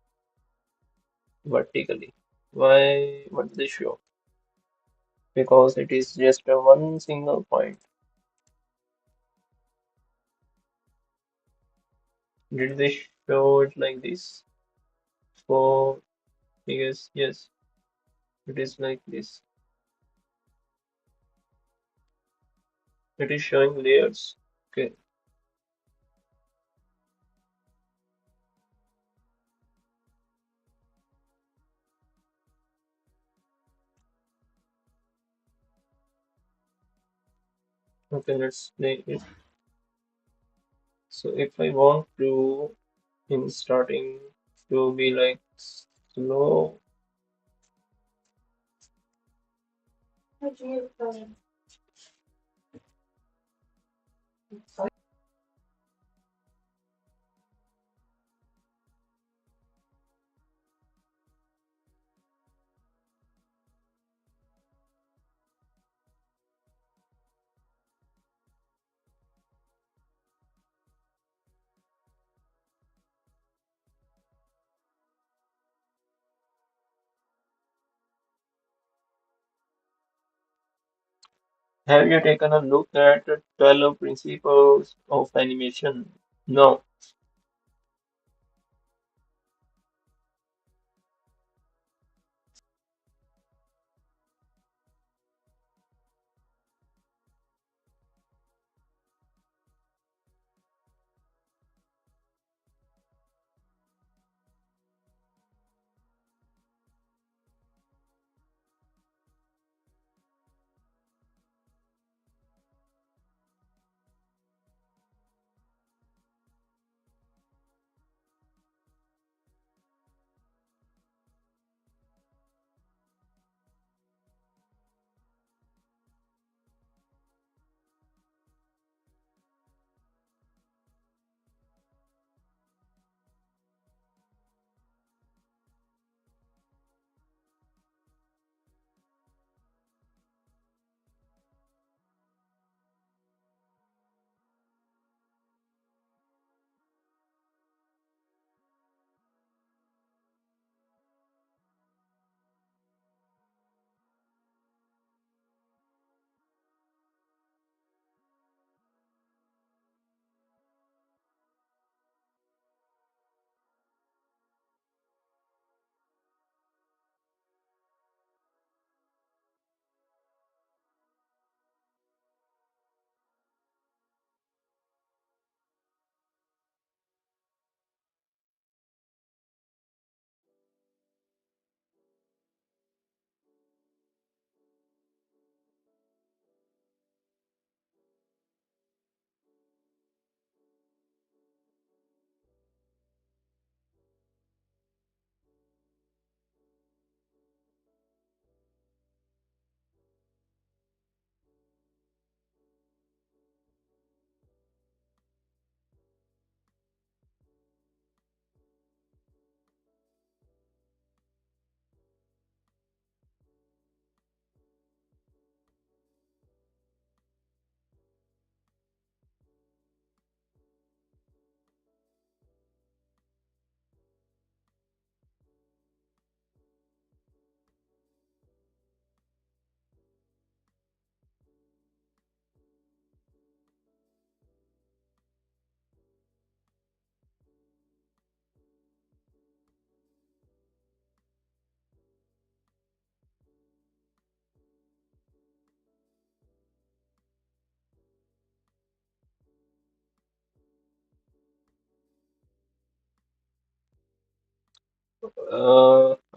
vertically. Why, what do they show? Because it is just a one single point. Did they show it like this? So yes, yes, it is like this. It is showing layers. Okay. Okay, let's play it. So if I want to in starting to be like slow, have you taken a look at the 12 principles of animation? No.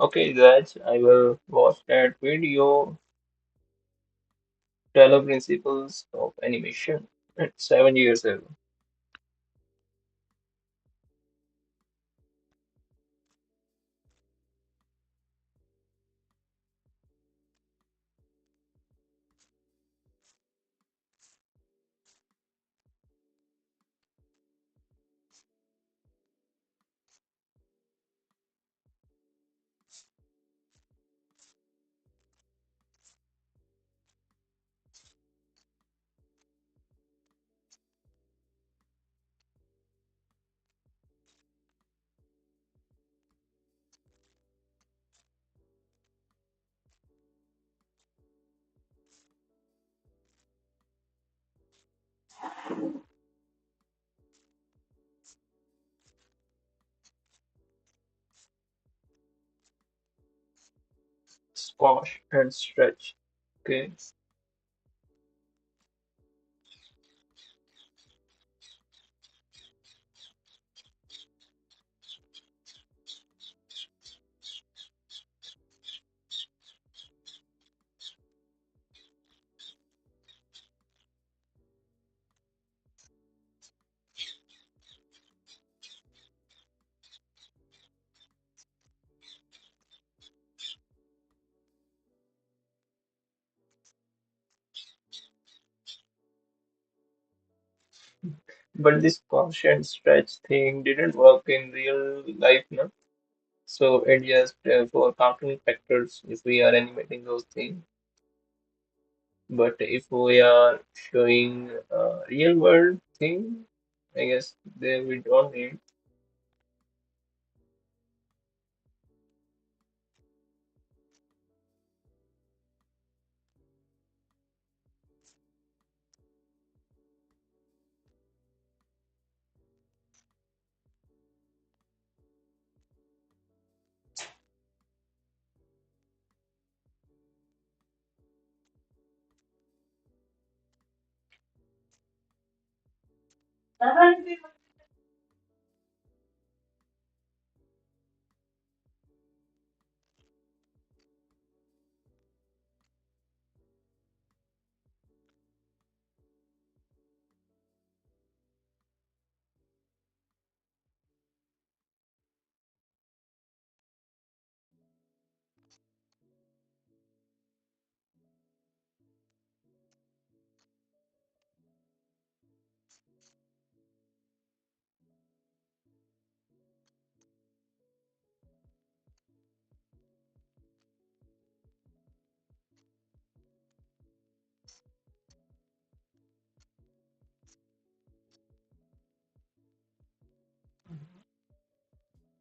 Okay, that I will watch that video, 12 principles of animation. It's 7 years ago. Squash and stretch. Okay. But this constant stretch thing didn't work in real life, no? So it just for cartoon characters if we are animating those things. But if we are showing real world thing, I guess there we don't need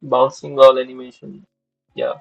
bouncing ball animation. Yeah,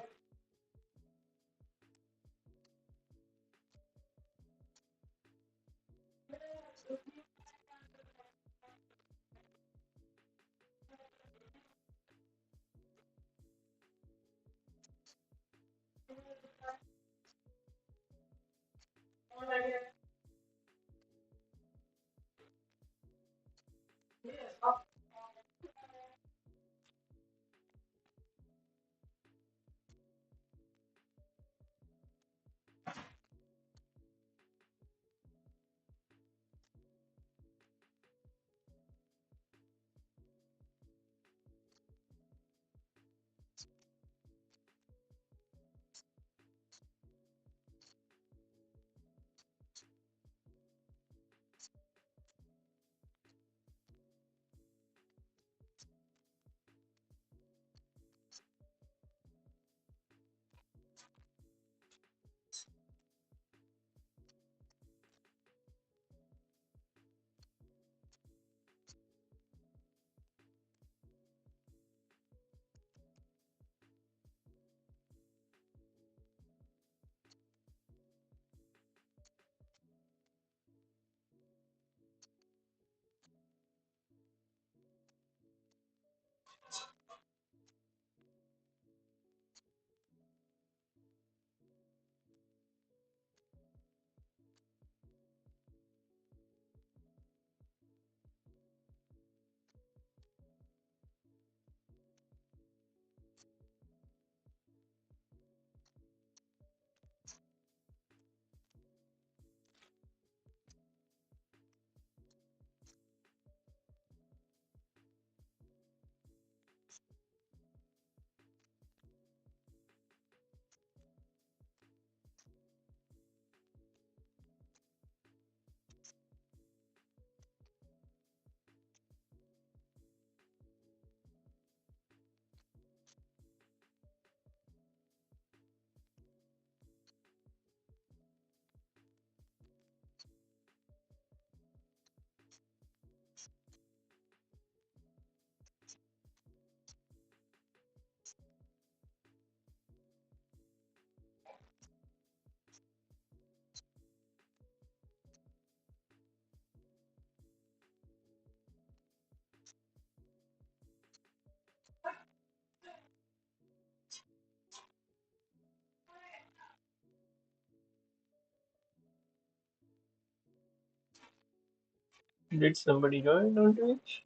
did somebody join on Twitch?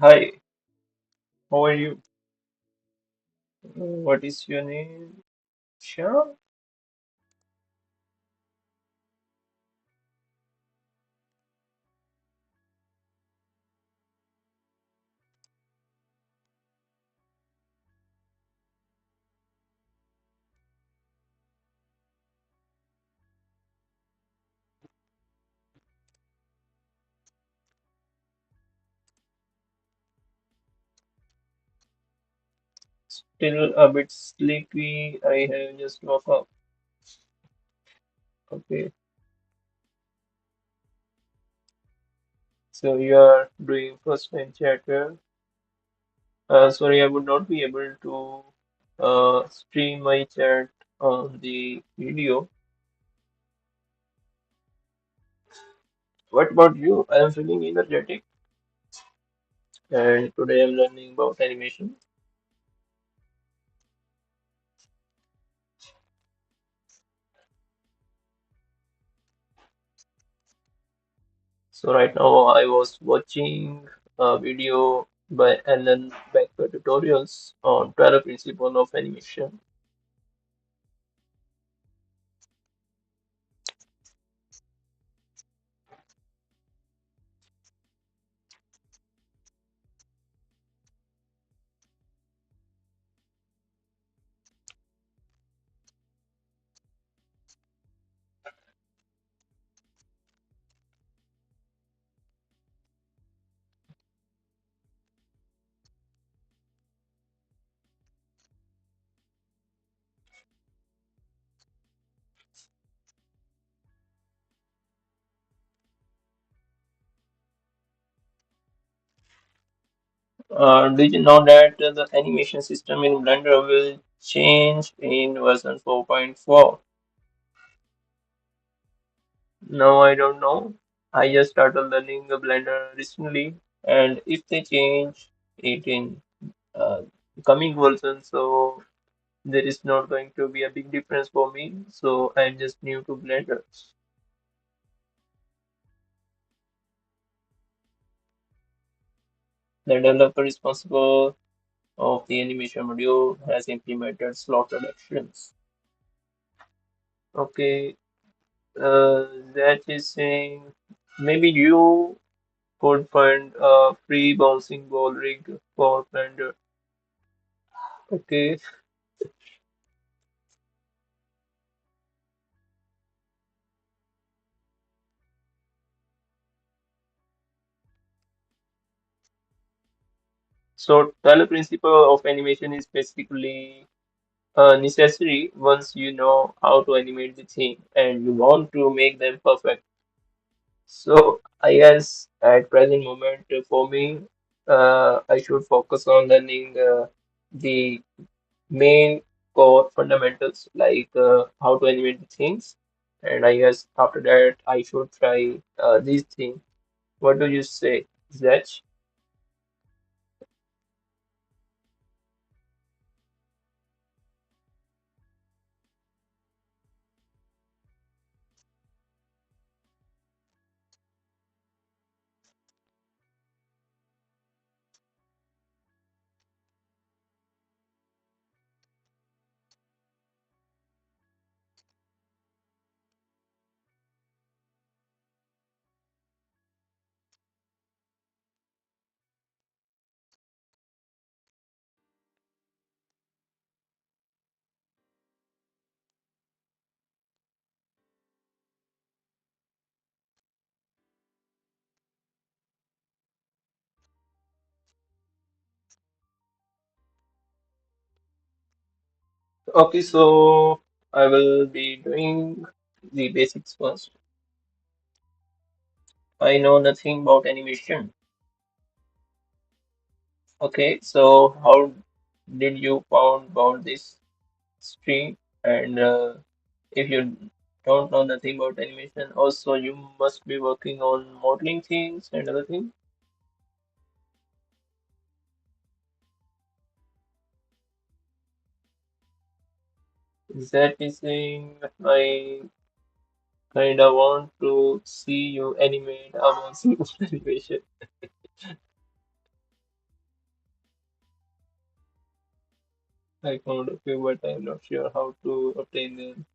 Hi, how are you? What is your name? Sure. still a bit sleepy. I have just woke up. Okay, so you are doing first time chatter. Sorry, I would not be able to stream my chat on the video. What about you? I am feeling energetic, and today I'm learning about animation. So right now I was watching a video by Alan Becker tutorials on 12 principles of animation. Did you know that the animation system in Blender will change in version 4.4? No, I don't know. I just started learning the Blender recently, and if they change it in uh, coming version, so there is not going to be a big difference for me. So I'm just new to Blender. The developer responsible of the animation module has implemented slotted actions. Okay, that is saying maybe you could find a free bouncing ball rig for Blender. Okay, so Tyler principle of animation is basically necessary once you know how to animate the thing and you want to make them perfect. So I guess at present moment for me, I should focus on learning the main core fundamentals like how to animate the things, and I guess after that I should try these things. What do you say, Zach? Okay, so I will be doing the basics first. I know nothing about animation. Okay, so how did you found about this stream? And if you don't know nothing about animation, also you must be working on modeling things and other things. That is saying I kind of want to see you animate a simple animation. I found a few, but I'm not sure how to obtain them.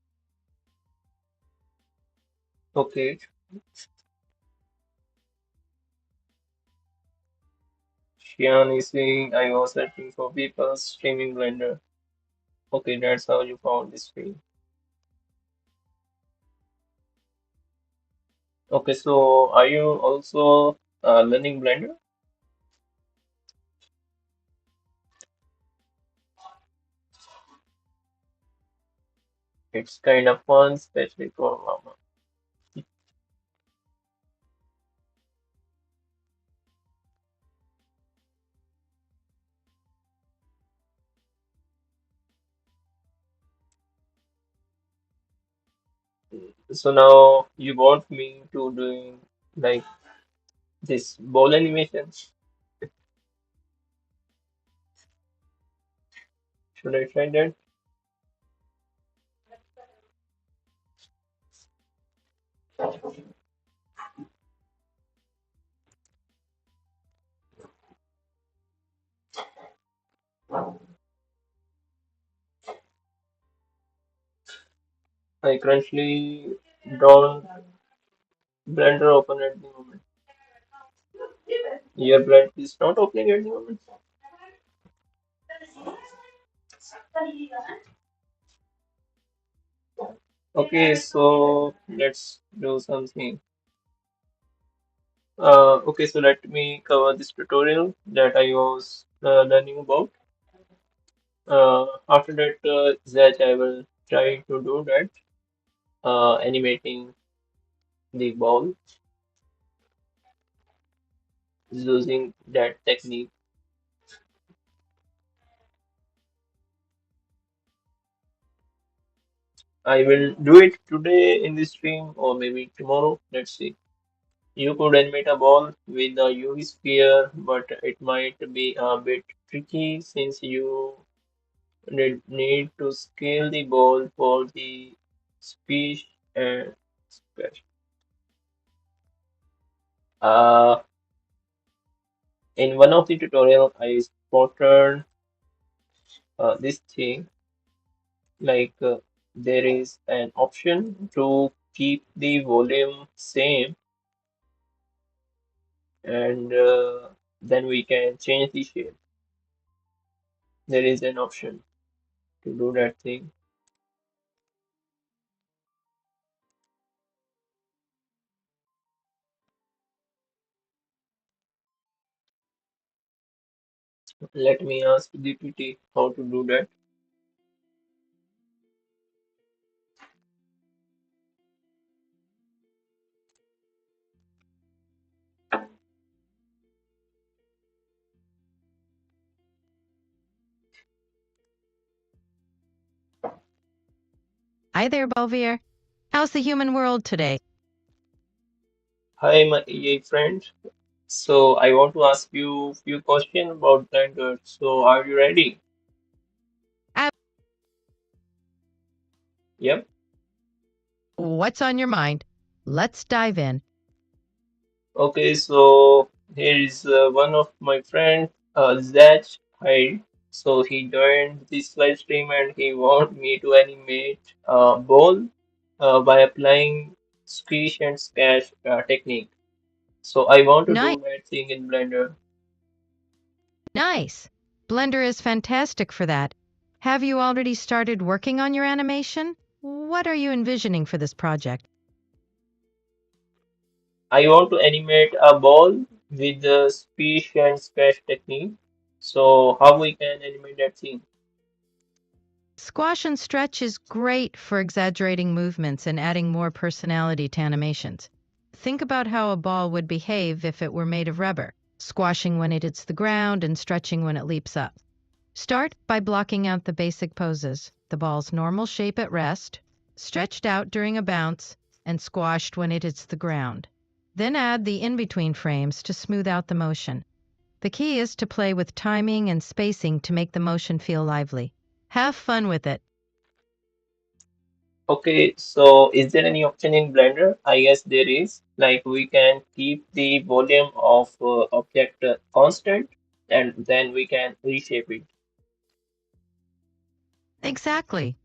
Okay, Shian is saying I was searching for people streaming Blender. Okay, that's how you found this stream. Okay, so are you also learning Blender? It's kind of fun, especially for mama. So now you want me to doing like this ball animation? Should I try that? I currently don't blender open at the moment. Your blend is not opening at the moment. Okay, so let's do something. Okay, so let me cover this tutorial that I was learning about. After that, that I will try to do that, animating the ball using that technique. I will do it today in this stream or maybe tomorrow. Let's see. You could animate a ball with a UV sphere, but it might be a bit tricky since you need to scale the ball for the speech and splash. Uh, in one of the tutorial, I spotted this thing like there is an option to keep the volume same, and then we can change the shape. There is an option to do that thing. Let me ask GPT how to do that. Hi there, Balveer. How's the human world today? Hi, my AI friend. So I want to ask you few questions about Blender. So are you ready? Uh, Yep. What's on your mind? Let's dive in. Okay, so here is one of my friend, Zach Hyde. So he joined this live stream and he want me to animate a ball by applying squish and sketch technique. So I want to Nice. do that thing in Blender. Nice. Blender is fantastic for that. Have you already started working on your animation? What are you envisioning for this project? I want to animate a ball with the squish and sketch technique. So how we can animate that thing? Squash and stretch is great for exaggerating movements and adding more personality to animations. Think about how a ball would behave if it were made of rubber, squashing when it hits the ground and stretching when it leaps up. Start by blocking out the basic poses, the ball's normal shape at rest, stretched out during a bounce, and squashed when it hits the ground. Then add the in-between frames to smooth out the motion. The key is to play with timing and spacing to make the motion feel lively. Have fun with it. Okay, so is there any option in Blender? I guess there is. Like we can keep the volume of object constant and then we can reshape it. Exactly.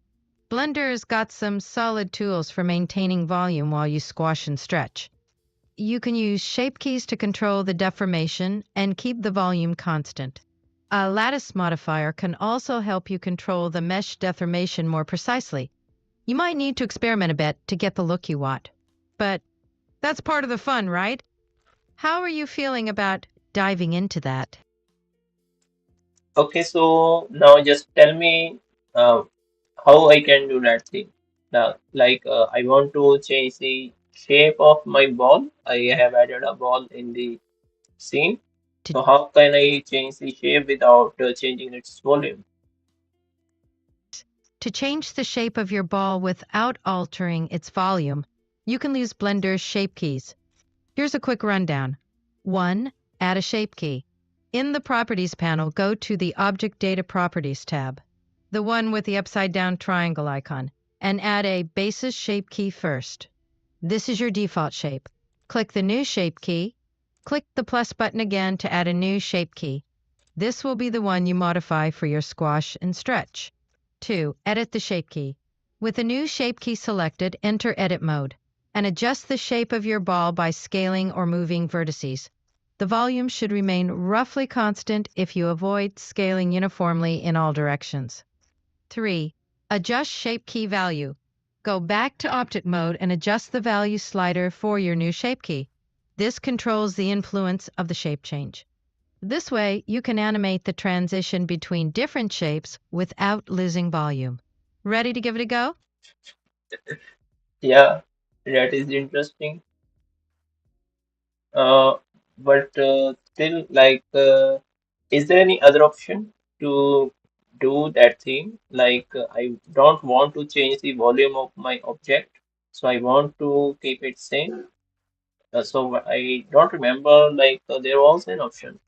Blender's got some solid tools for maintaining volume while you squash and stretch. You can use shape keys to control the deformation and keep the volume constant. A lattice modifier can also help you control the mesh deformation more precisely. You might need to experiment a bit to get the look you want. But that's part of the fun, right? How are you feeling about diving into that? Okay, so now just tell me uh, how I can do that thing. Now, like I want to change the shape of my ball. I have added a ball in the scene. To, So how can I change the shape without changing its volume? to change the shape of your ball without altering its volume, you can use Blender's shape keys. Here's a quick rundown. 1. Add a shape key. In the Properties panel, go to the Object Data Properties tab, the one with the upside-down triangle icon, and add a Basis shape key first. This is your default shape. Click the New Shape key. Click the plus button again to add a new shape key. This will be the one you modify for your squash and stretch. 2. Edit the shape key. With the new shape key selected, enter Edit mode and adjust the shape of your ball by scaling or moving vertices. The volume should remain roughly constant if you avoid scaling uniformly in all directions. 3. Adjust shape key value. Go back to Object mode and adjust the value slider for your new shape key. This controls the influence of the shape change. This way, you can animate the transition between different shapes without losing volume. Ready to give it a go? Yeah, that is interesting. Uh, but still, like, is there any other option to do that thing? Like, I don't want to change the volume of my object, so I want to keep it same. So I don't remember, like, there was an option.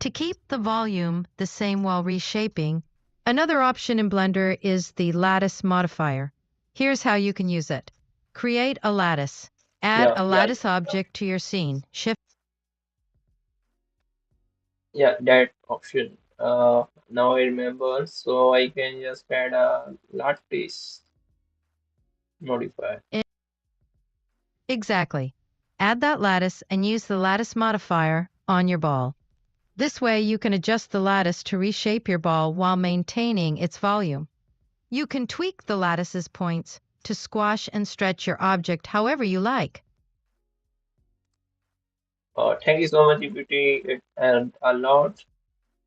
To keep the volume the same while reshaping, another option in Blender is the lattice modifier. Here's how you can use it. Create a lattice. Add Yeah, a lattice object to your scene. Shift yeah, that option. Now I remember, so I can just add a lattice modifier. exactly. Add that lattice and use the lattice modifier on your ball. This way you can adjust the lattice to reshape your ball while maintaining its volume. You can tweak the lattice's points to squash and stretch your object however you like. Thank you so much, EPT. It helped a lot.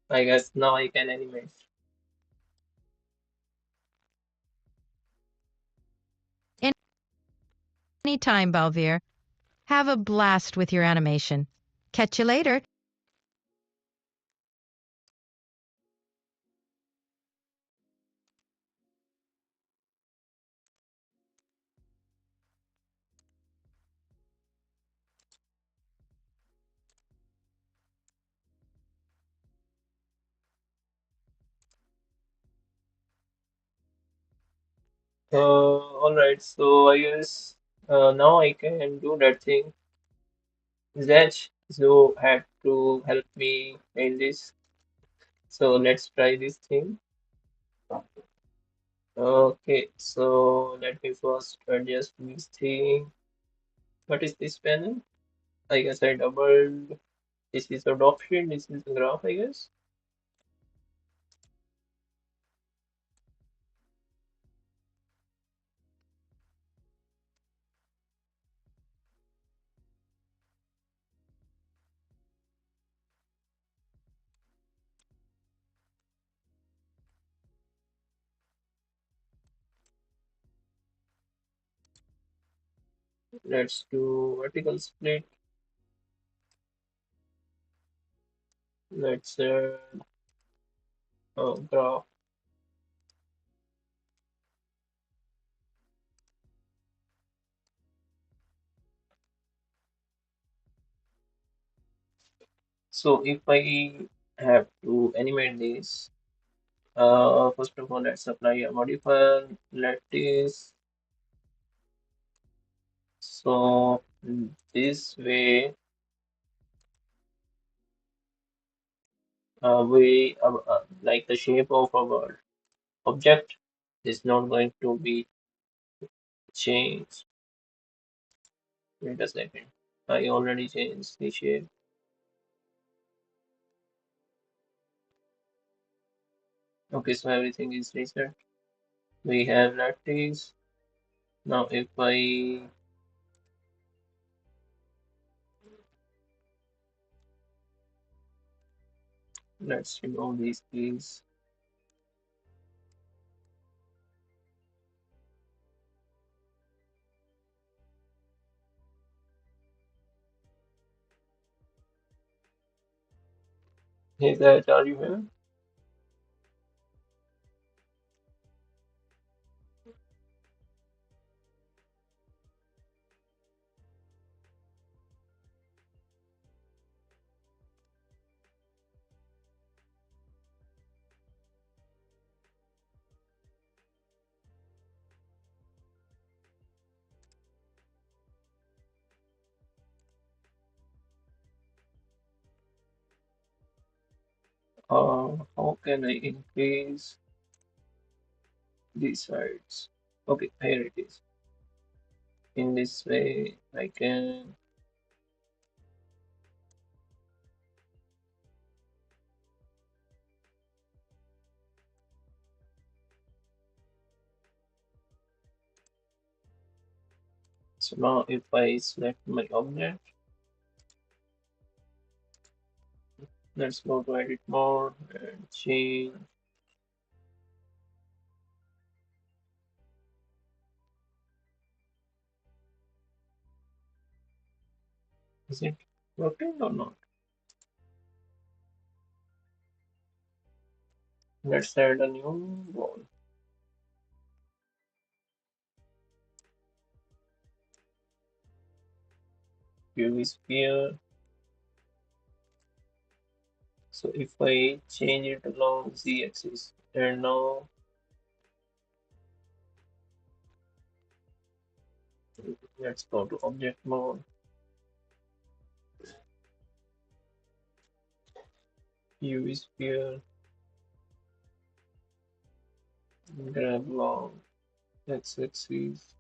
I guess now I can animate. Anytime, Balveer. Have a blast with your animation. Catch you later. All right, so I guess now I can do that thing. Zach, you have to help me in this. So let's try this thing. Okay, so let me first adjust this thing. What is this panel? I guess I doubled. This is adoption. This is the graph, I guess. Let's do vertical split. Let's graph. So if I have to animate this, first of all, let's apply a modifier. Let this. So this way, like the shape of our object is not going to be changed. Wait a second. I already changed the shape. Okay, so everything is reset. We have lattice. Now if I let's remove these keys. Hey there, are you here? How can I increase these sides? Okay, here it is. In this way, I can. So now if I select my object, let's go to edit mode and change. Is it working or not? Let's add a new wall. UV sphere. So if I change it along z-axis, and now let's go to object mode, UV sphere, grab along x-axis.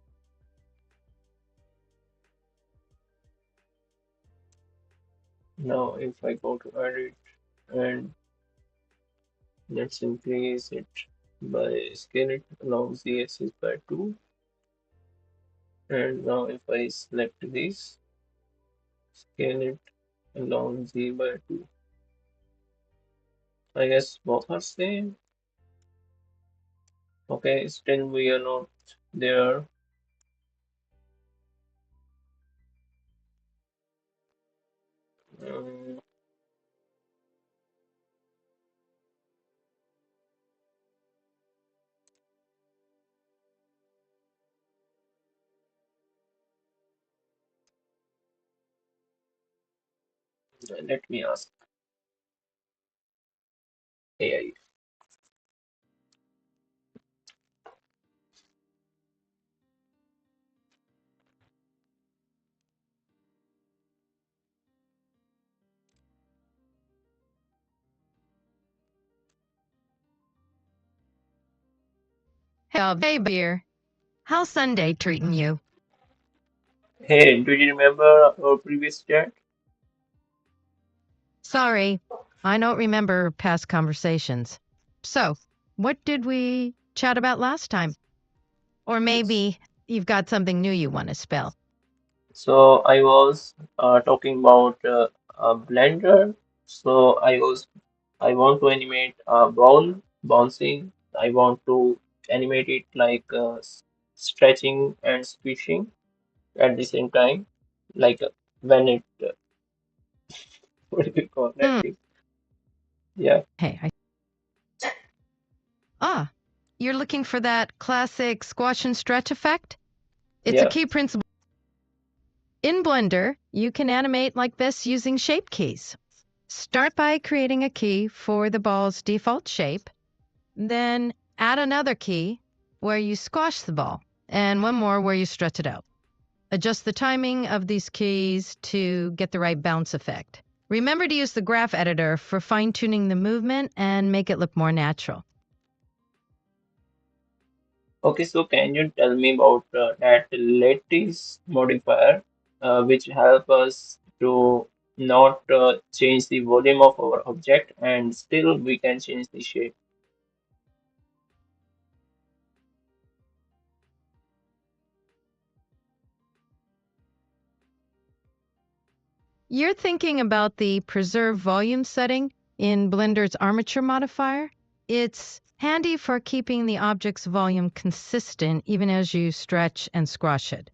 Now if I go to edit and let's increase it by scale it along z-axis by 2. And now if I select this, scale it along z by 2. I guess both are same. Okay, still we are not there. Um, Let me ask AI. Hey, Veer. How's Sunday treating you? Hey, do you remember our previous chat? Sorry, I don't remember past conversations. So, what did we chat about last time? Or maybe you've got something new you want to spell. So I was talking about a blender. So I want to animate a ball bouncing. I want to animate it like stretching and squishing at the same time, like when it what do you call that Hmm. thing? Yeah, Hey, you're looking for that classic squash and stretch effect? It's a yeah. key principle. In Blender, you can animate like this using shape keys. Start by creating a key for the ball's default shape, then add another key where you squash the ball, and one more where you stretch it out. Adjust the timing of these keys to get the right bounce effect. Remember to use the graph editor for fine-tuning the movement and make it look more natural. Okay, so can you tell me about that lattice modifier, which help us to not change the volume of our object and still we can change the shape? You're thinking about the preserve volume setting in Blender's armature modifier. It's handy for keeping the object's volume consistent even as you stretch and squash it.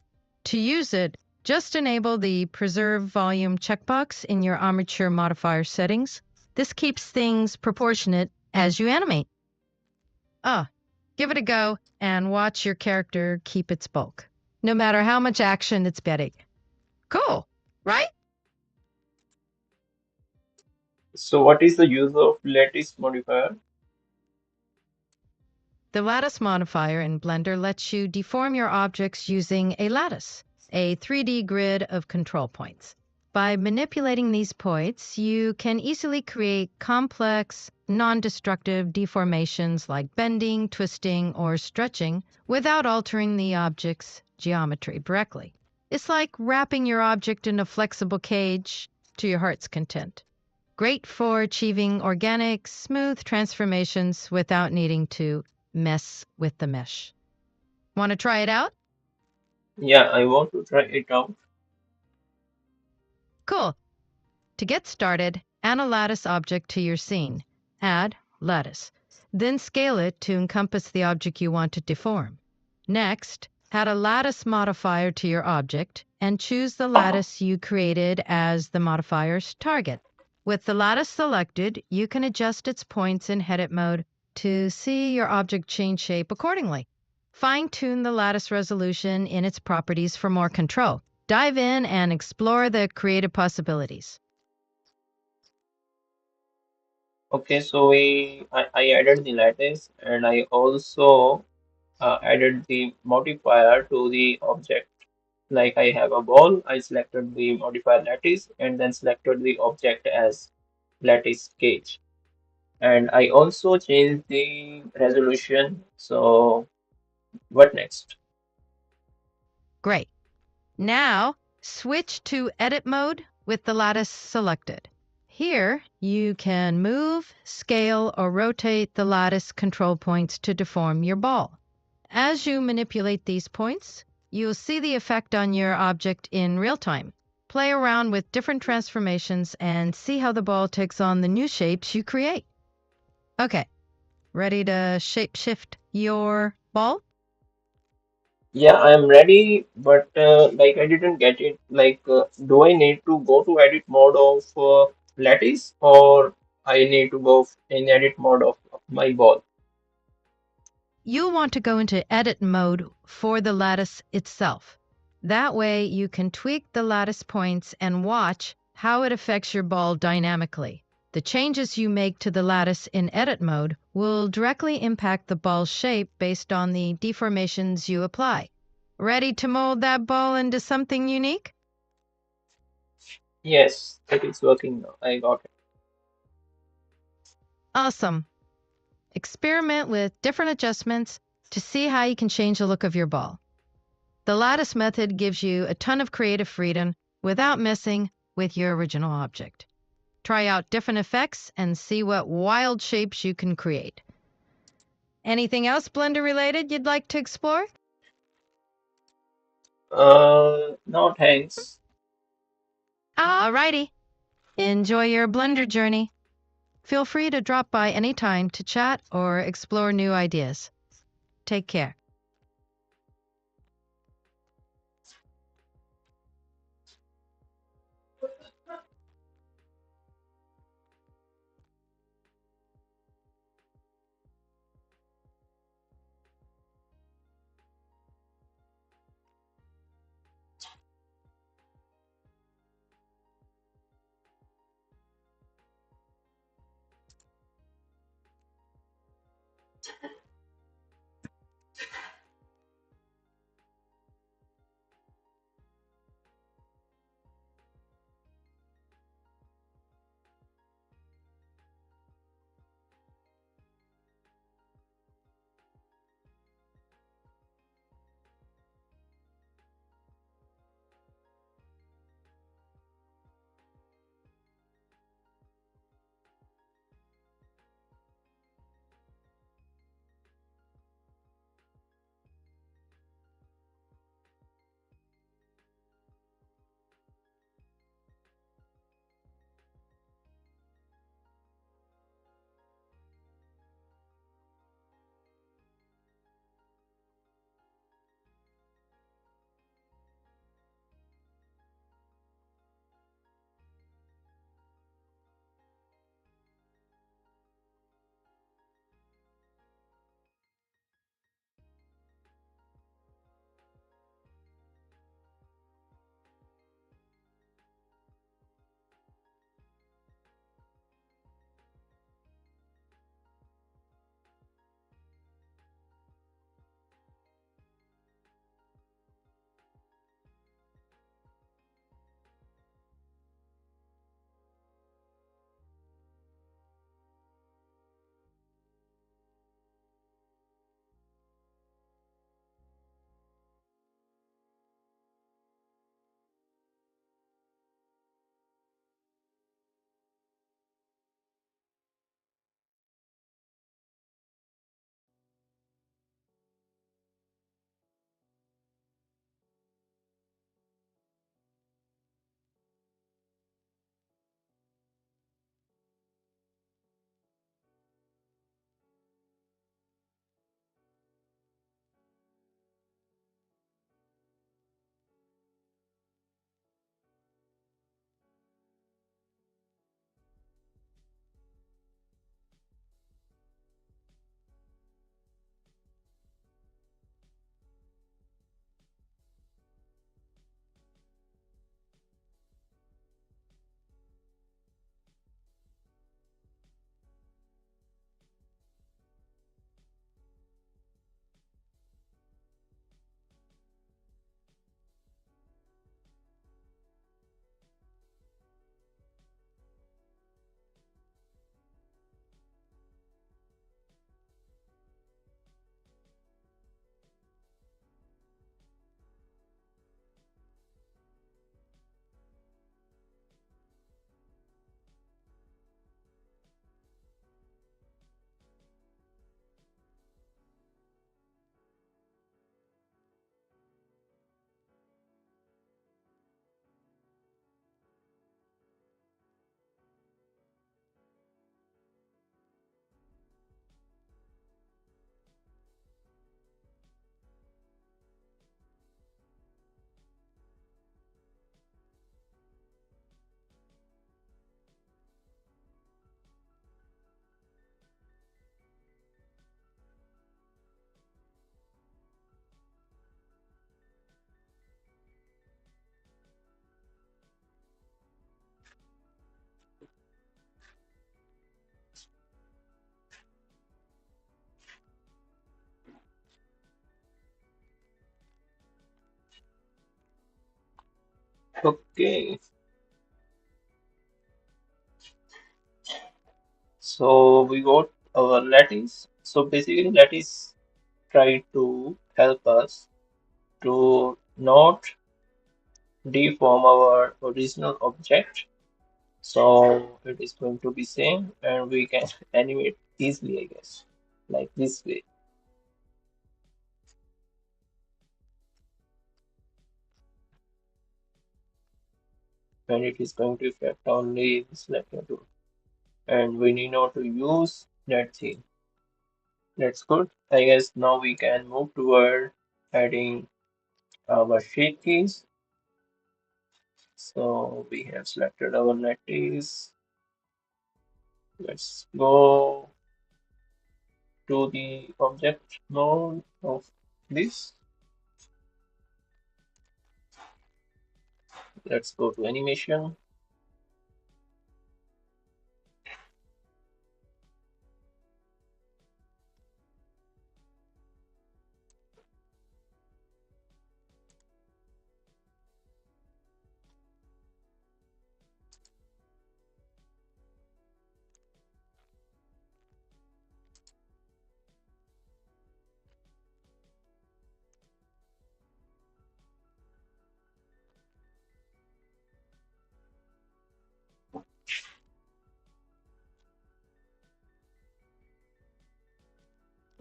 To use it, just enable the preserve volume checkbox in your armature modifier settings. This keeps things proportionate as you animate. Give it a go and watch your character keep its bulk, no matter how much action it's getting. Cool, right? So what is the use of lattice modifier? The lattice modifier in Blender lets you deform your objects using a lattice, a 3D grid of control points. By manipulating these points, you can easily create complex, non-destructive deformations like bending, twisting, or stretching without altering the object's geometry directly. It's like wrapping your object in a flexible cage to your heart's content. Great for achieving organic, smooth transformations without needing to mess with the mesh. Want to try it out? Yeah, I want to try it out. Cool. To get started, add a lattice object to your scene. Add lattice. Then scale it to encompass the object you want to deform. Next, add a lattice modifier to your object and choose the lattice you created as the modifier's target. With the lattice selected, you can adjust its points in edit mode to see your object change shape accordingly. Fine-tune the lattice resolution in its properties for more control. Dive in and explore the creative possibilities. Okay, so I added the lattice and I also added the modifier to the object. Like I have a ball, I selected the modifier lattice and then selected the object as lattice cage. And I also changed the resolution. So what next? Great. Now, switch to edit mode with the lattice selected. Here, you can move, scale, or rotate the lattice control points to deform your ball. As you manipulate these points, you'll see the effect on your object in real time. Play around with different transformations and see how the ball takes on the new shapes you create. Okay, ready to shape-shift your ball? Yeah, I'm ready, but like I didn't get it. Like, do I need to go to edit mode of lattice or I need to go in edit mode of my ball? You'll want to go into edit mode for the lattice itself. That way you can tweak the lattice points and watch how it affects your ball dynamically. The changes you make to the lattice in edit mode will directly impact the ball's shape based on the deformations you apply. Ready to mold that ball into something unique? Yes, it is working now. I got it. Awesome. Experiment with different adjustments to see how you can change the look of your ball. The lattice method gives you a ton of creative freedom without messing with your original object. Try out different effects and see what wild shapes you can create. Anything else Blender related you'd like to explore? No, thanks. Alrighty. Enjoy your Blender journey. Feel free to drop by anytime to chat or explore new ideas. Take care. Okay, so we got our lattice. So basically, lattice try to help us to not deform our original object. So it is going to be same, and we can animate easily, I guess, like this way. And it is going to affect only the selector tool. And we need not to use that thing. That's good. I guess now we can move toward adding our sheet keys. So we have selected our lattice. Let's go to the object mode of this. Let's go to animation.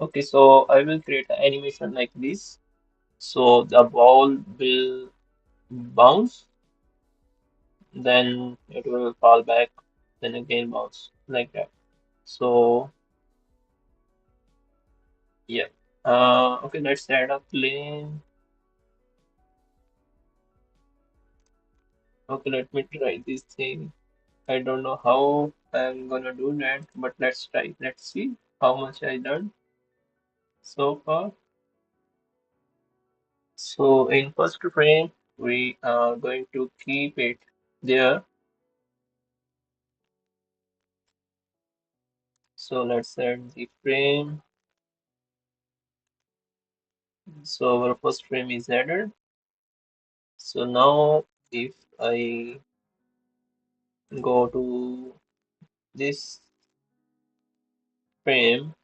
Okay, so I will create an animation like this. So the ball will bounce, then it will fall back, then again bounce like that. So yeah. Okay, let's add a plane. Okay, let me try this thing. I don't know how I'm gonna do that, but let's try. Let's see how much I done so far. So in first frame, we are going to keep it there. So let's add the frame. So our first frame is added. So now if I go to this frame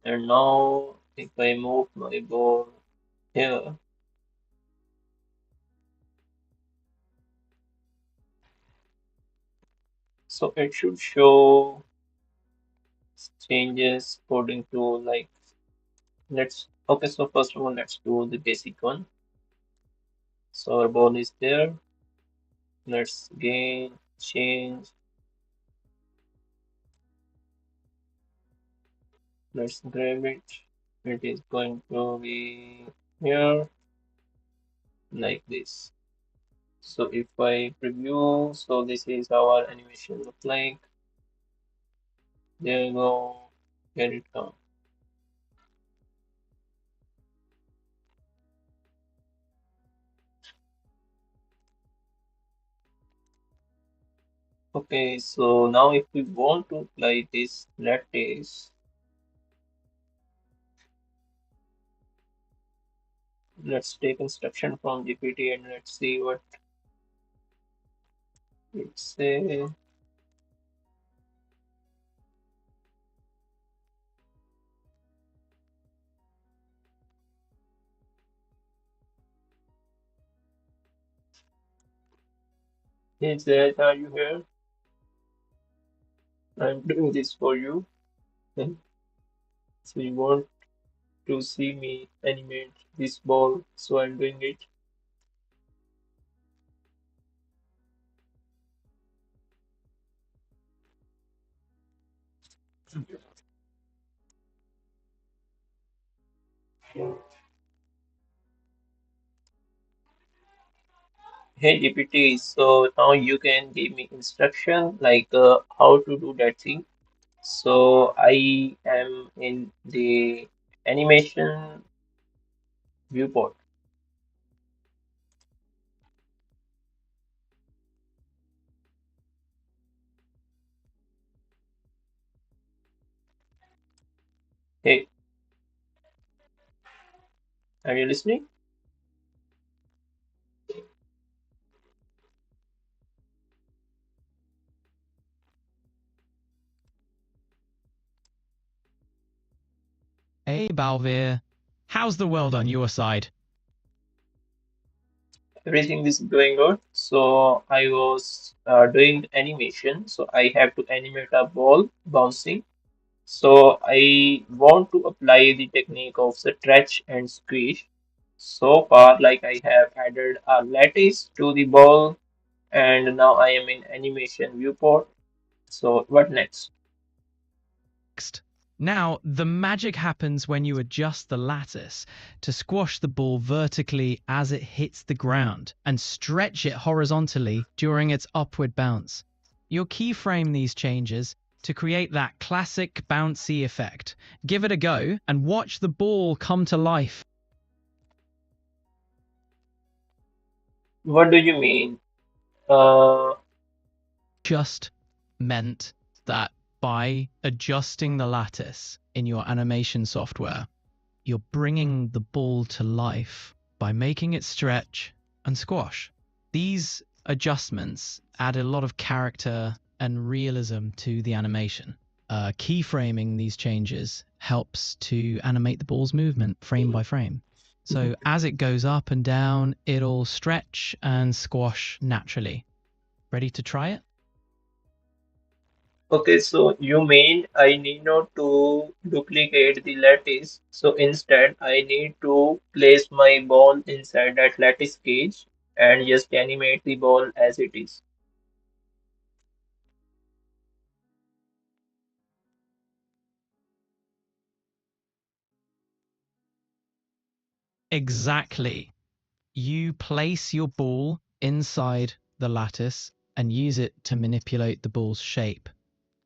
and now if I move my ball here, so it should show changes according to like let's okay, so first of all let's do the basic one. So our ball is there. Let's again change. Let's grab it. It is going to be here like this. So if I preview, so this is how our animation look like. There you go. Here it comes. Okay, so now if we want to apply this lattice, let's take instruction from GPT and let's see what it says. It says, are you here? I'm doing this for you. So you want to see me animate this ball, so I'm doing it. Hey GPT, so now you can give me instruction like how to do that thing. So I am in the animation viewport. Hey, are you listening? Hey, Balveer. How's the world on your side? Everything is going good. So I was doing animation. So I have to animate a ball bouncing. So I want to apply the technique of stretch and squish. So far, like I have added a lattice to the ball, and now I am in animation viewport. So what next? Next. Now, the magic happens when you adjust the lattice to squash the ball vertically as it hits the ground and stretch it horizontally during its upward bounce. You'll keyframe these changes to create that classic bouncy effect. Give it a go and watch the ball come to life. What do you mean? Uh, Just meant that by adjusting the lattice in your animation software, you're bringing the ball to life by making it stretch and squash. These adjustments add a lot of character and realism to the animation. Keyframing these changes helps to animate the ball's movement frame by frame. So as it goes up and down, it'll stretch and squash naturally. Ready to try it? okay, so you mean I need not to duplicate the lattice. So instead, I need to place my ball inside that lattice cage and just animate the ball as it is. Exactly. You place your ball inside the lattice and use it to manipulate the ball's shape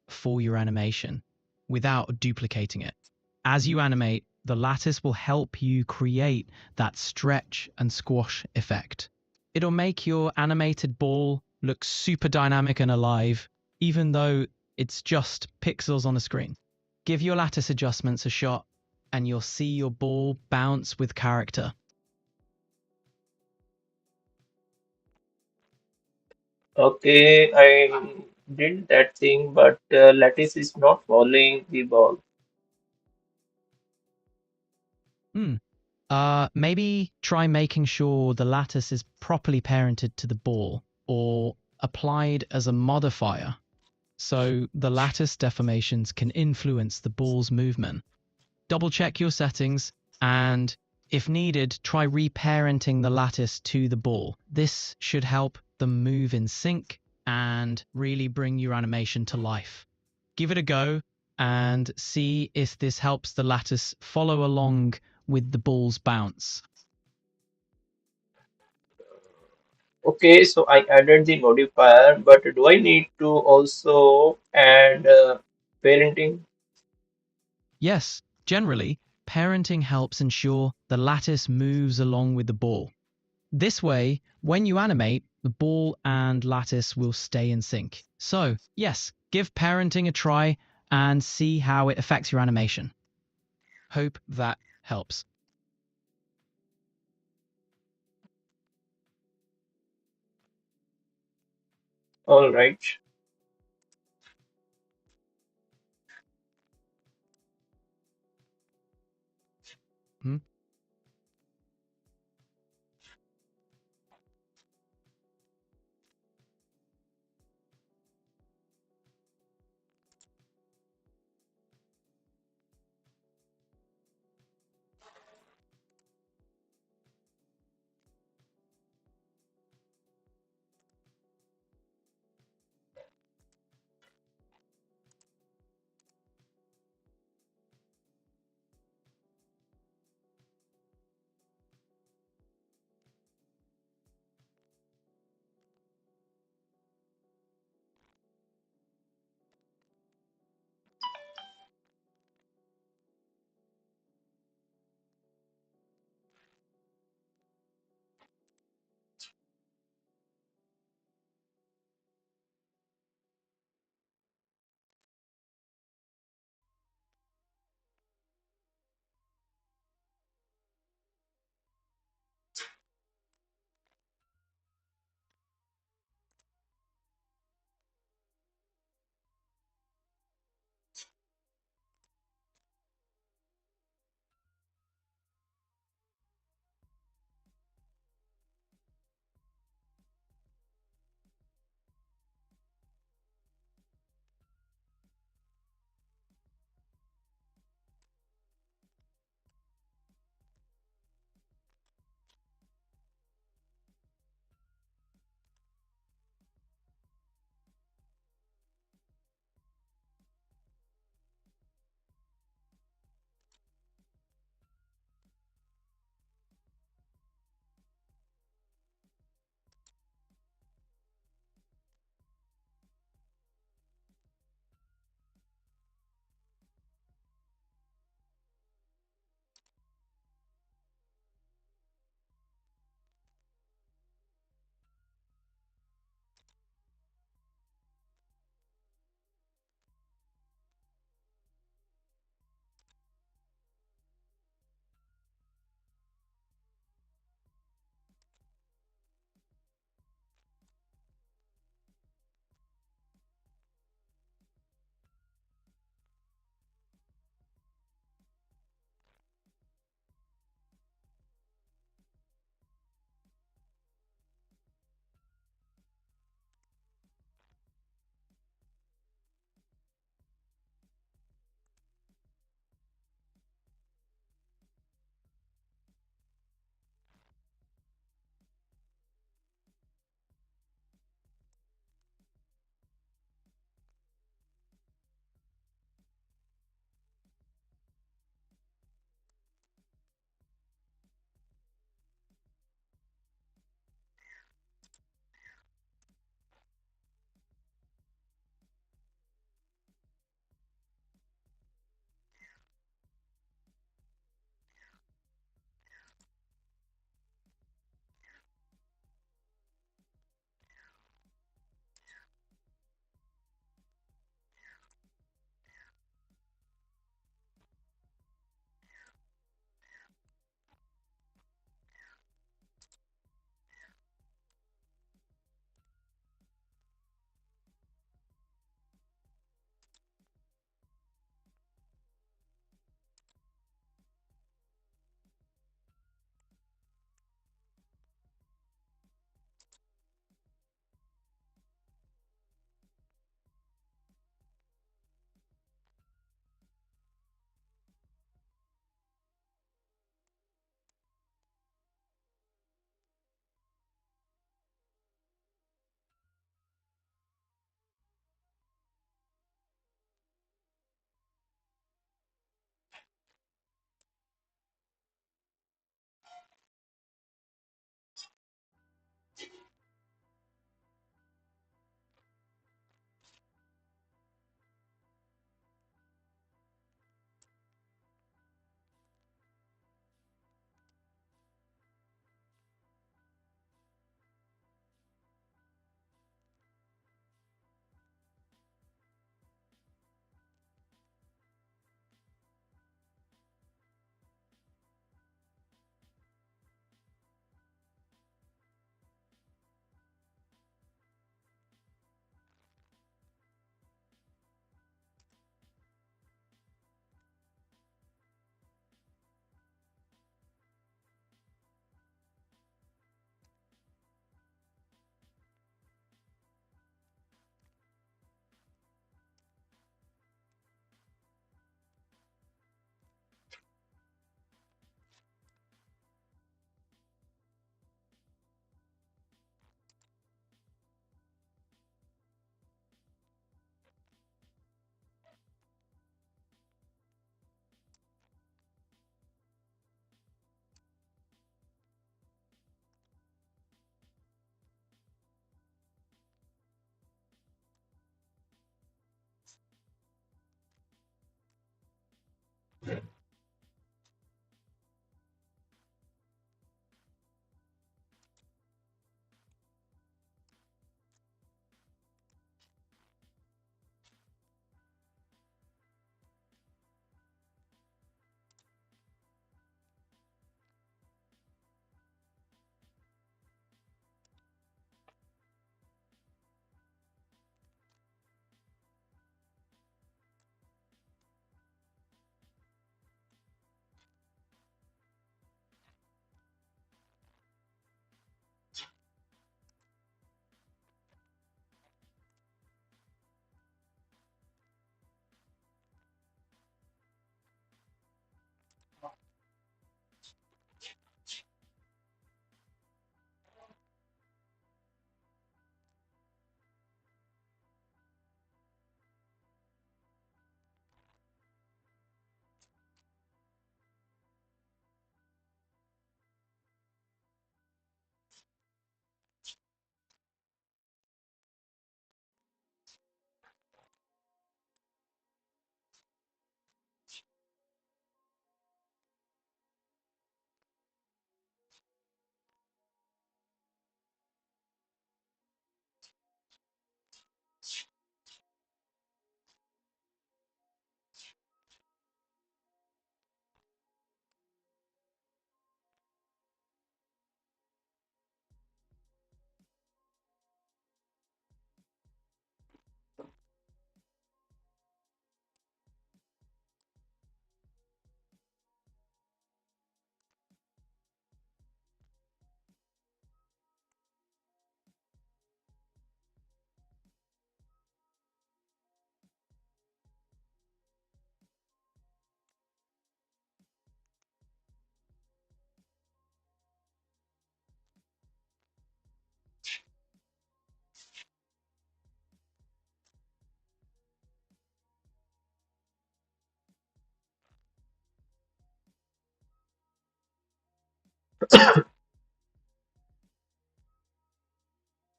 for your animation without duplicating it. As you animate, the lattice will help you create that stretch and squash effect. It'll make your animated ball look super dynamic and alive, even though it's just pixels on a screen. Give your lattice adjustments a shot, and you'll see your ball bounce with character. Okay, I did that thing, but lattice is not following the ball. Hmm. Maybe try making sure the lattice is properly parented to the ball or applied as a modifier so the lattice deformations can influence the ball's movement. Double check your settings and, if needed, try reparenting the lattice to the ball. This should help them move in sync and really bring your animation to life. Give it a go and see if this helps the lattice follow along with the ball's bounce. Okay, so I added the modifier, but do I need to also add parenting? Yes, generally, parenting helps ensure the lattice moves along with the ball. This way, when you animate, the ball and lattice will stay in sync. So, yes, give parenting a try and see how it affects your animation. Hope that helps. All right. Hmm?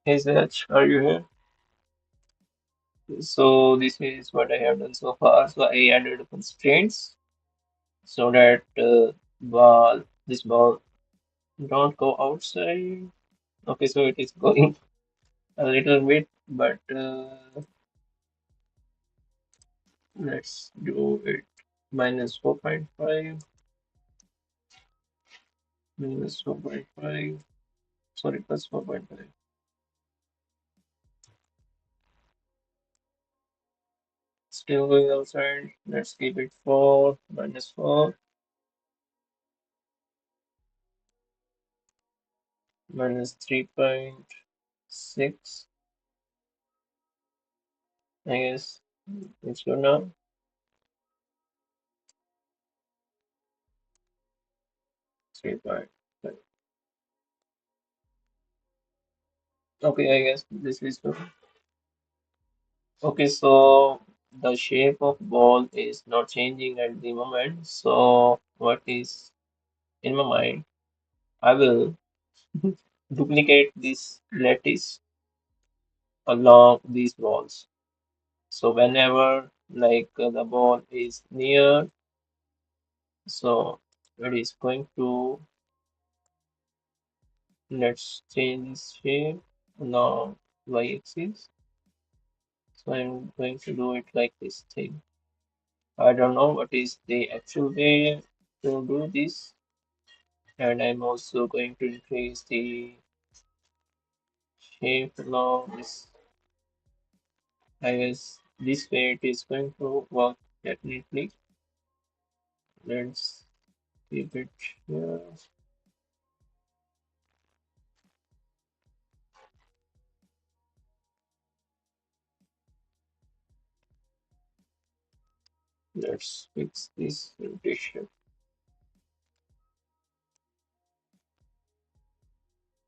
Hey Sach, are you here? So this is what I have done so far. So I added constraints so that this ball don't go outside. Okay, so it is going a little bit, but let's do it minus 4.5, minus 4.5, sorry, plus 4.5. Still going outside. Let's keep it 4, minus 4, minus 3.6. I guess it's good now. 3.5. Okay, I guess this is good. Okay, so the shape of ball is not changing at the moment. So what is in my mind? I will duplicate this lattice along these balls. So whenever the ball is near, so it is going to, let's change this shape along y-axis. So I'm going to do it like this thing. I don't know what is the actual way to do this, and I'm also going to increase the shape along this. I guess this way it is going to work definitely. Let's keep it here. Let's fix this rotation.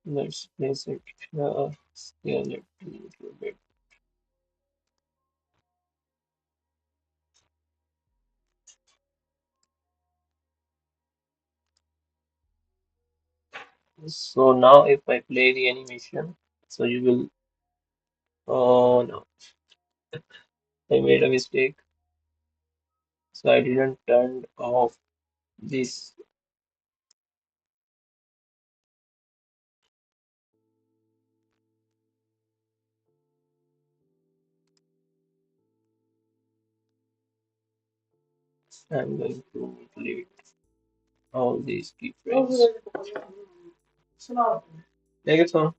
Let's place it here, scale it a little bit. So now if I play the animation, so you will, oh no, I made a mistake. So I didn't turn off this. I'm going to delete all these keyframes. Take it on.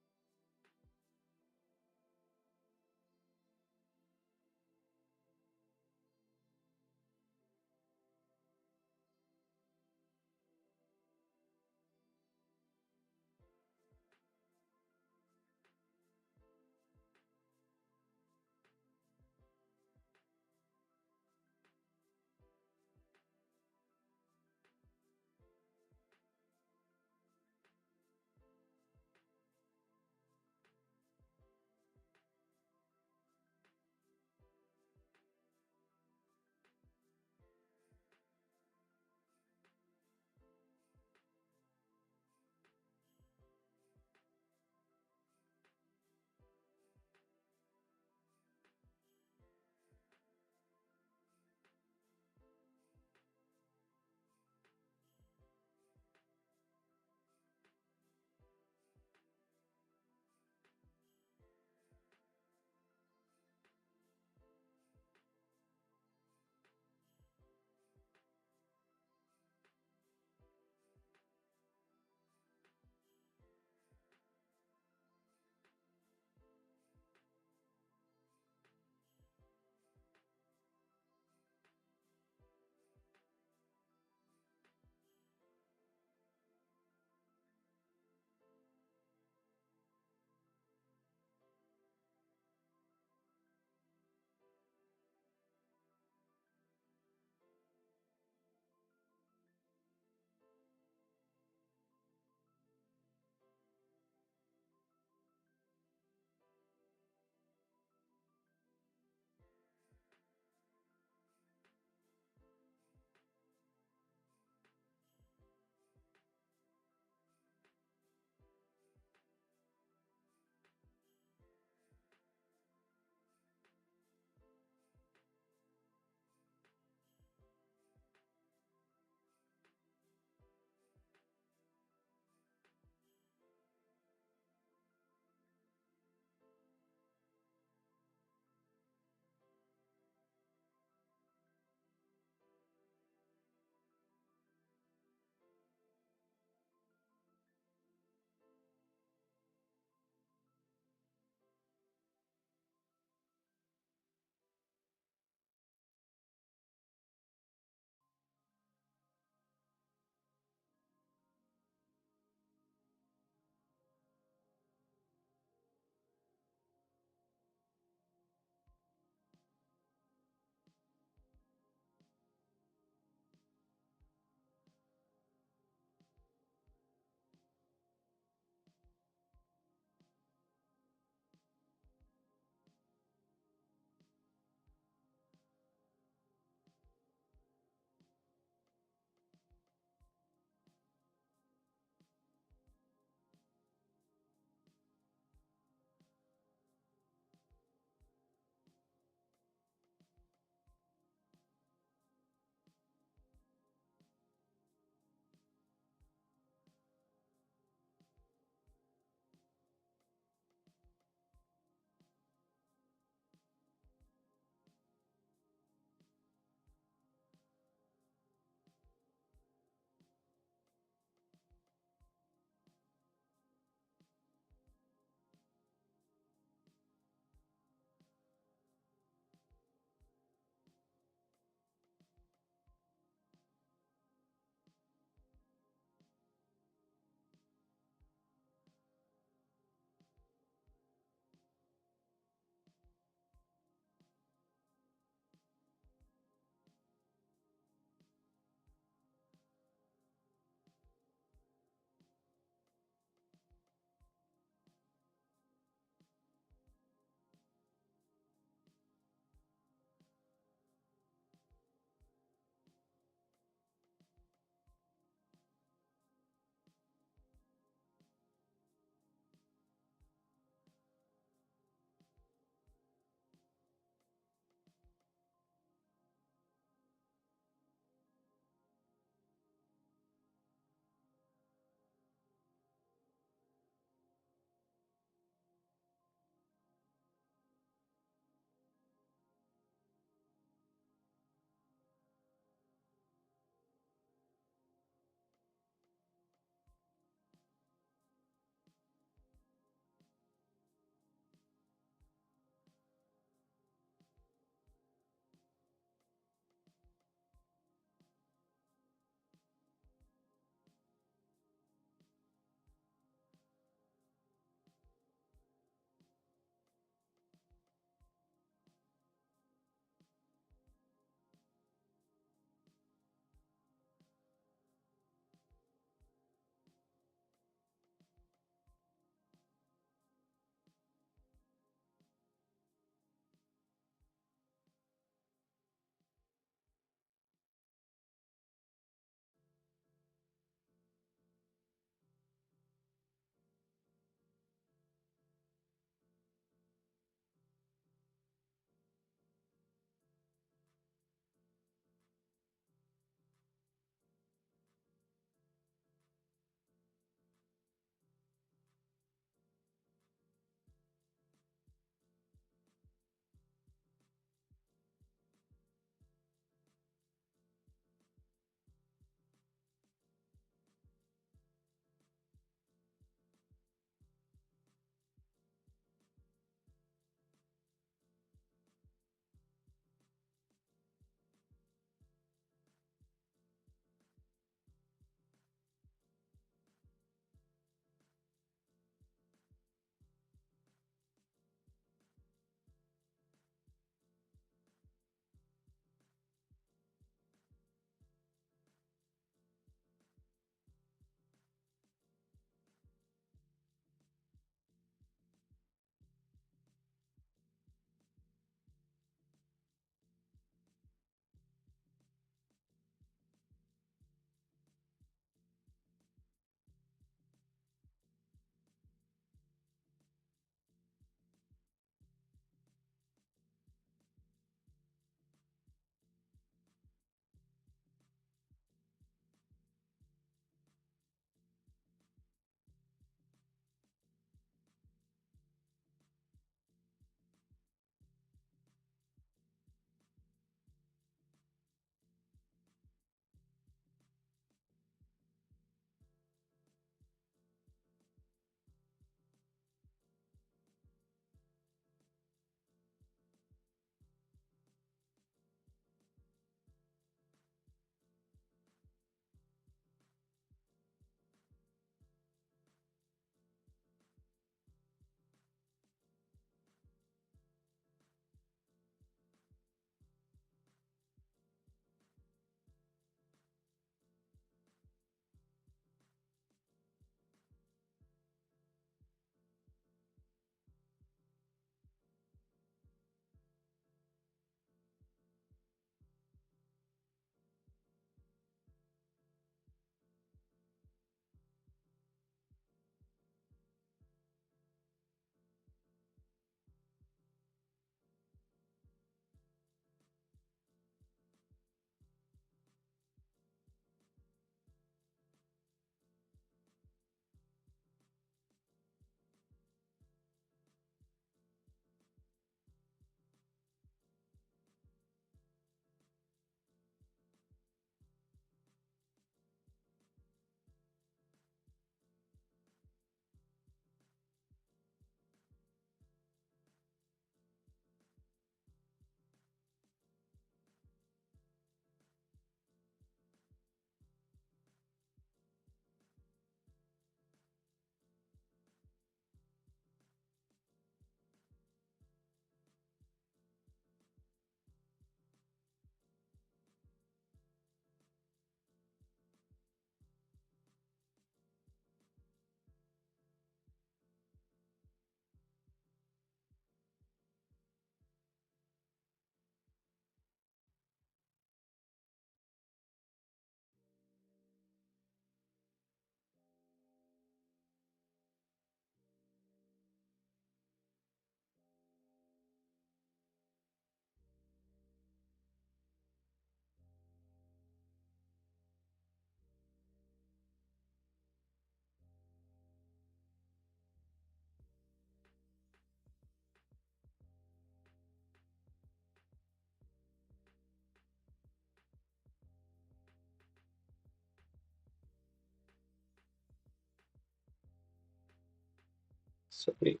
Sorry,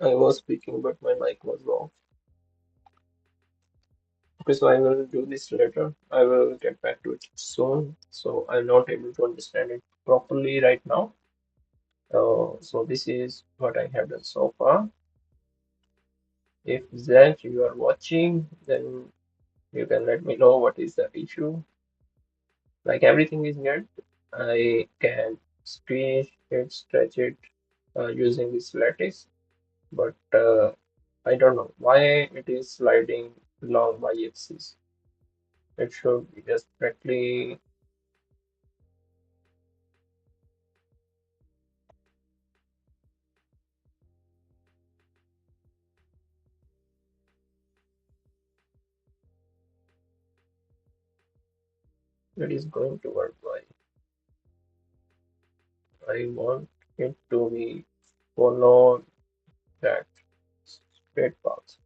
I was speaking, but my mic was off. Okay, so I will do this later. I will get back to it soon. So I'm not able to understand it properly right now. So this is what I have done so far. If that you are watching, then you can let me know what is the issue. Like everything is good. I can squeeze it, stretch it using this lattice, but I don't know why it is sliding along my axis. It should be just correctly. It is going to work. Why? I want it to be follow that straight path.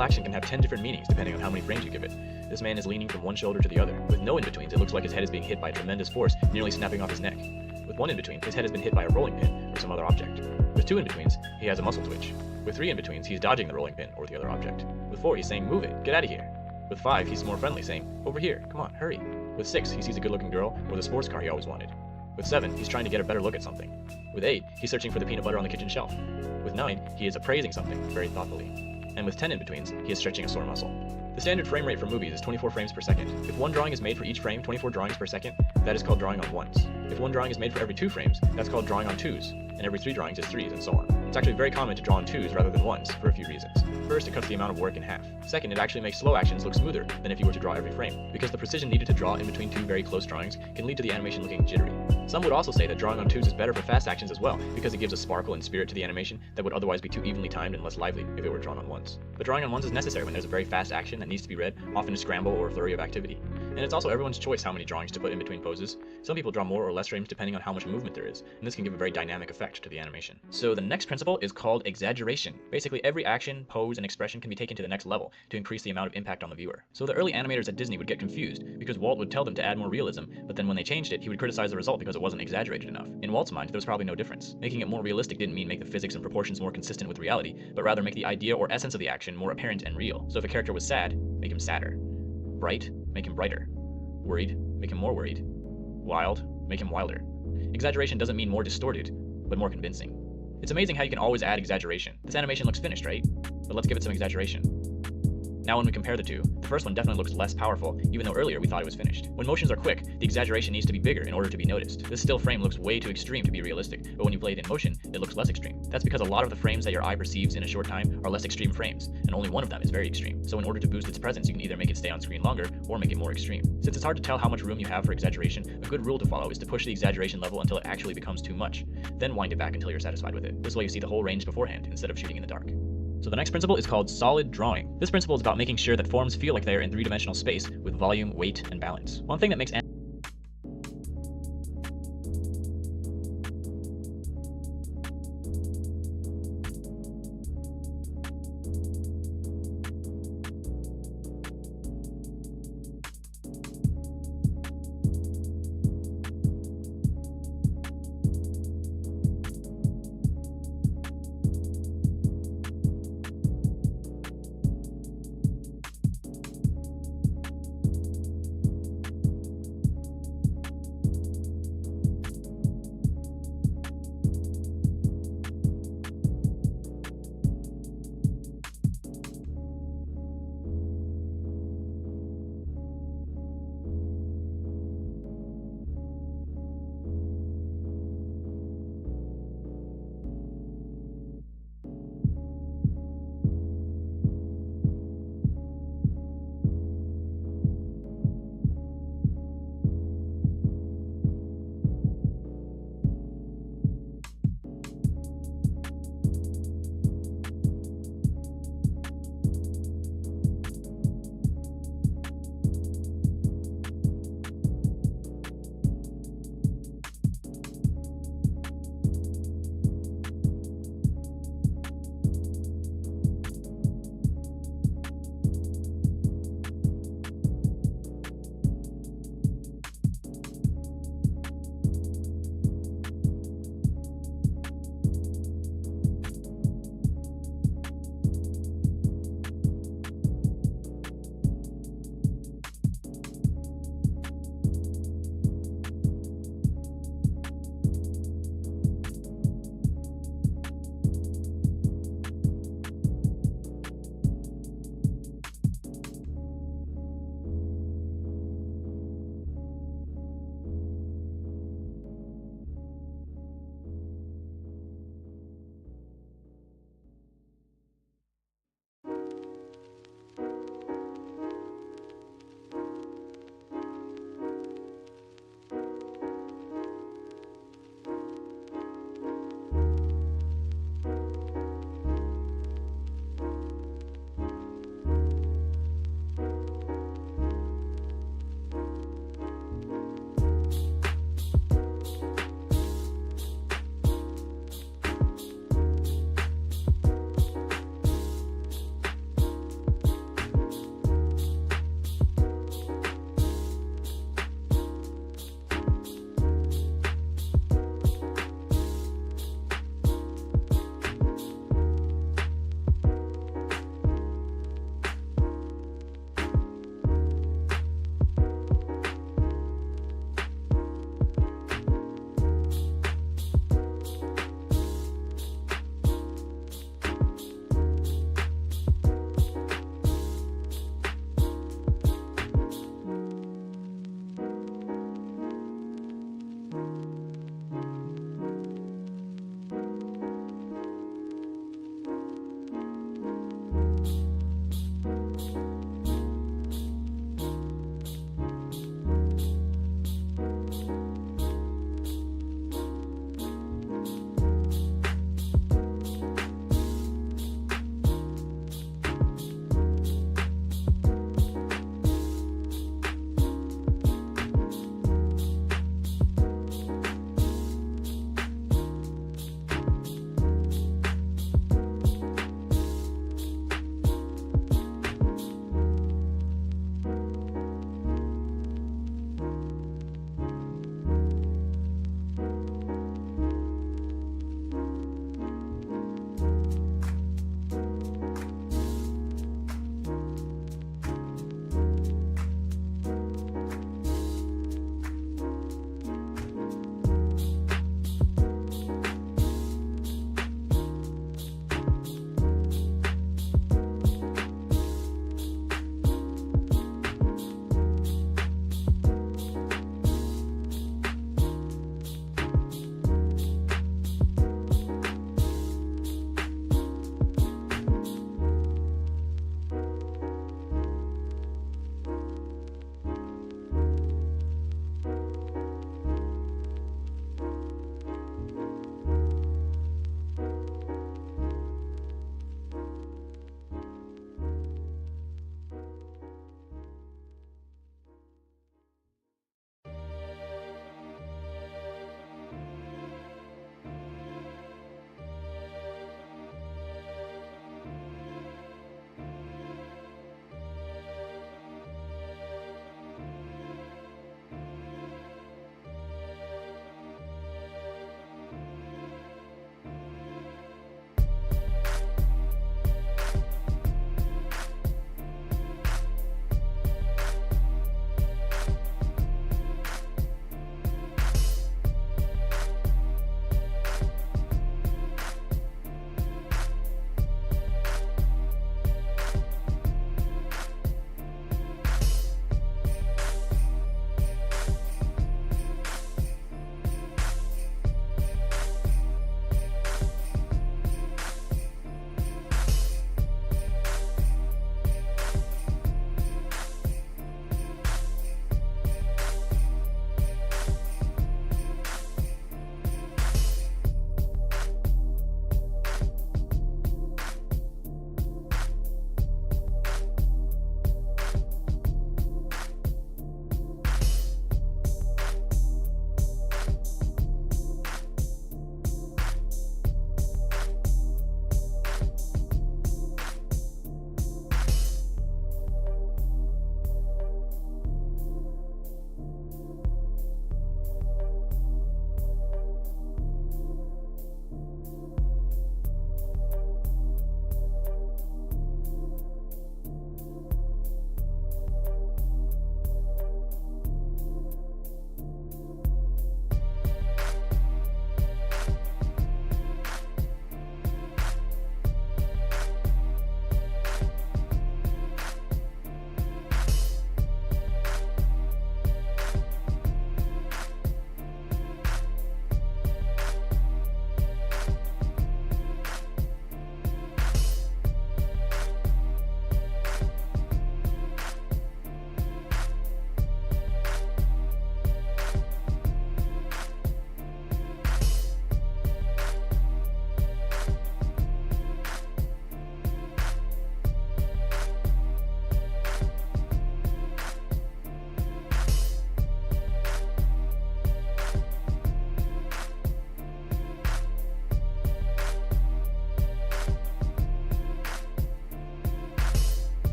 single action can have 10 different meanings depending on how many frames you give it. This man is leaning from one shoulder to the other. With no in-betweens, it looks like his head is being hit by a tremendous force, nearly snapping off his neck. With one in-between, his head has been hit by a rolling pin or some other object. With two in-betweens, he has a muscle twitch. With three in-betweens, he's dodging the rolling pin or the other object. With four, he's saying, "Move it, get out of here." With five, he's more friendly, saying, "Over here, come on, hurry." With six, he sees a good-looking girl or the sports car he always wanted. With seven, he's trying to get a better look at something. With eight, he's searching for the peanut butter on the kitchen shelf. With nine, he is appraising something very thoughtfully. And with 10 in-betweens, he is stretching a sore muscle. The standard frame rate for movies is 24 frames per second. If one drawing is made for each frame, 24 drawings per second, that is called drawing on ones. If one drawing is made for every 2 frames, that's called drawing on twos, and every 3 drawings is threes, and so on. It's actually very common to draw on twos rather than ones, for a few reasons. First, it cuts the amount of work in half. Second, it actually makes slow actions look smoother than if you were to draw every frame, because the precision needed to draw in between 2 very close drawings can lead to the animation looking jittery. Some would also say that drawing on twos is better for fast actions as well, because it gives a sparkle and spirit to the animation that would otherwise be too evenly timed and less lively if it were drawn on ones. But drawing on ones is necessary when there's a very fast action that needs to be read, often a scramble or a flurry of activity. And it's also everyone's choice how many drawings to put in between poses. Some people draw more or less frames depending on how much movement there is, and this can give a very dynamic effect to the animation. So the next principle is called exaggeration. Basically, every action, pose, and expression can be taken to the next level to increase the amount of impact on the viewer. So the early animators at Disney would get confused because Walt would tell them to add more realism, but then when they changed it, he would criticize the result because it wasn't exaggerated enough. In Walt's mind, there was probably no difference. Making it more realistic didn't mean make the physics and proportions more consistent with reality, but rather make the idea or essence of the action more apparent and real. So if a character was sad, make him sadder. Bright, make him brighter. Worried, make him more worried. Wild, make him wilder. Exaggeration doesn't mean more distorted, but more convincing. It's amazing how you can always add exaggeration. This animation looks finished, right? But let's give it some exaggeration. Now when we compare the two, the first one definitely looks less powerful, even though earlier we thought it was finished. When motions are quick, the exaggeration needs to be bigger in order to be noticed. This still frame looks way too extreme to be realistic, but when you play it in motion, it looks less extreme. That's because a lot of the frames that your eye perceives in a short time are less extreme frames, and only one of them is very extreme. So in order to boost its presence, you can either make it stay on screen longer, or make it more extreme. Since it's hard to tell how much room you have for exaggeration, a good rule to follow is to push the exaggeration level until it actually becomes too much. Then wind it back until you're satisfied with it. This way you see the whole range beforehand, instead of shooting in the dark. So the next principle is called solid drawing. This principle is about making sure that forms feel like they are in 3-dimensional space with volume, weight, and balance. One thing that makes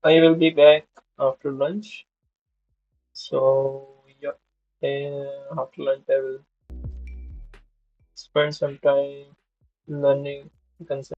I will be back after lunch. So yeah, after lunch I will spend some time learning concept.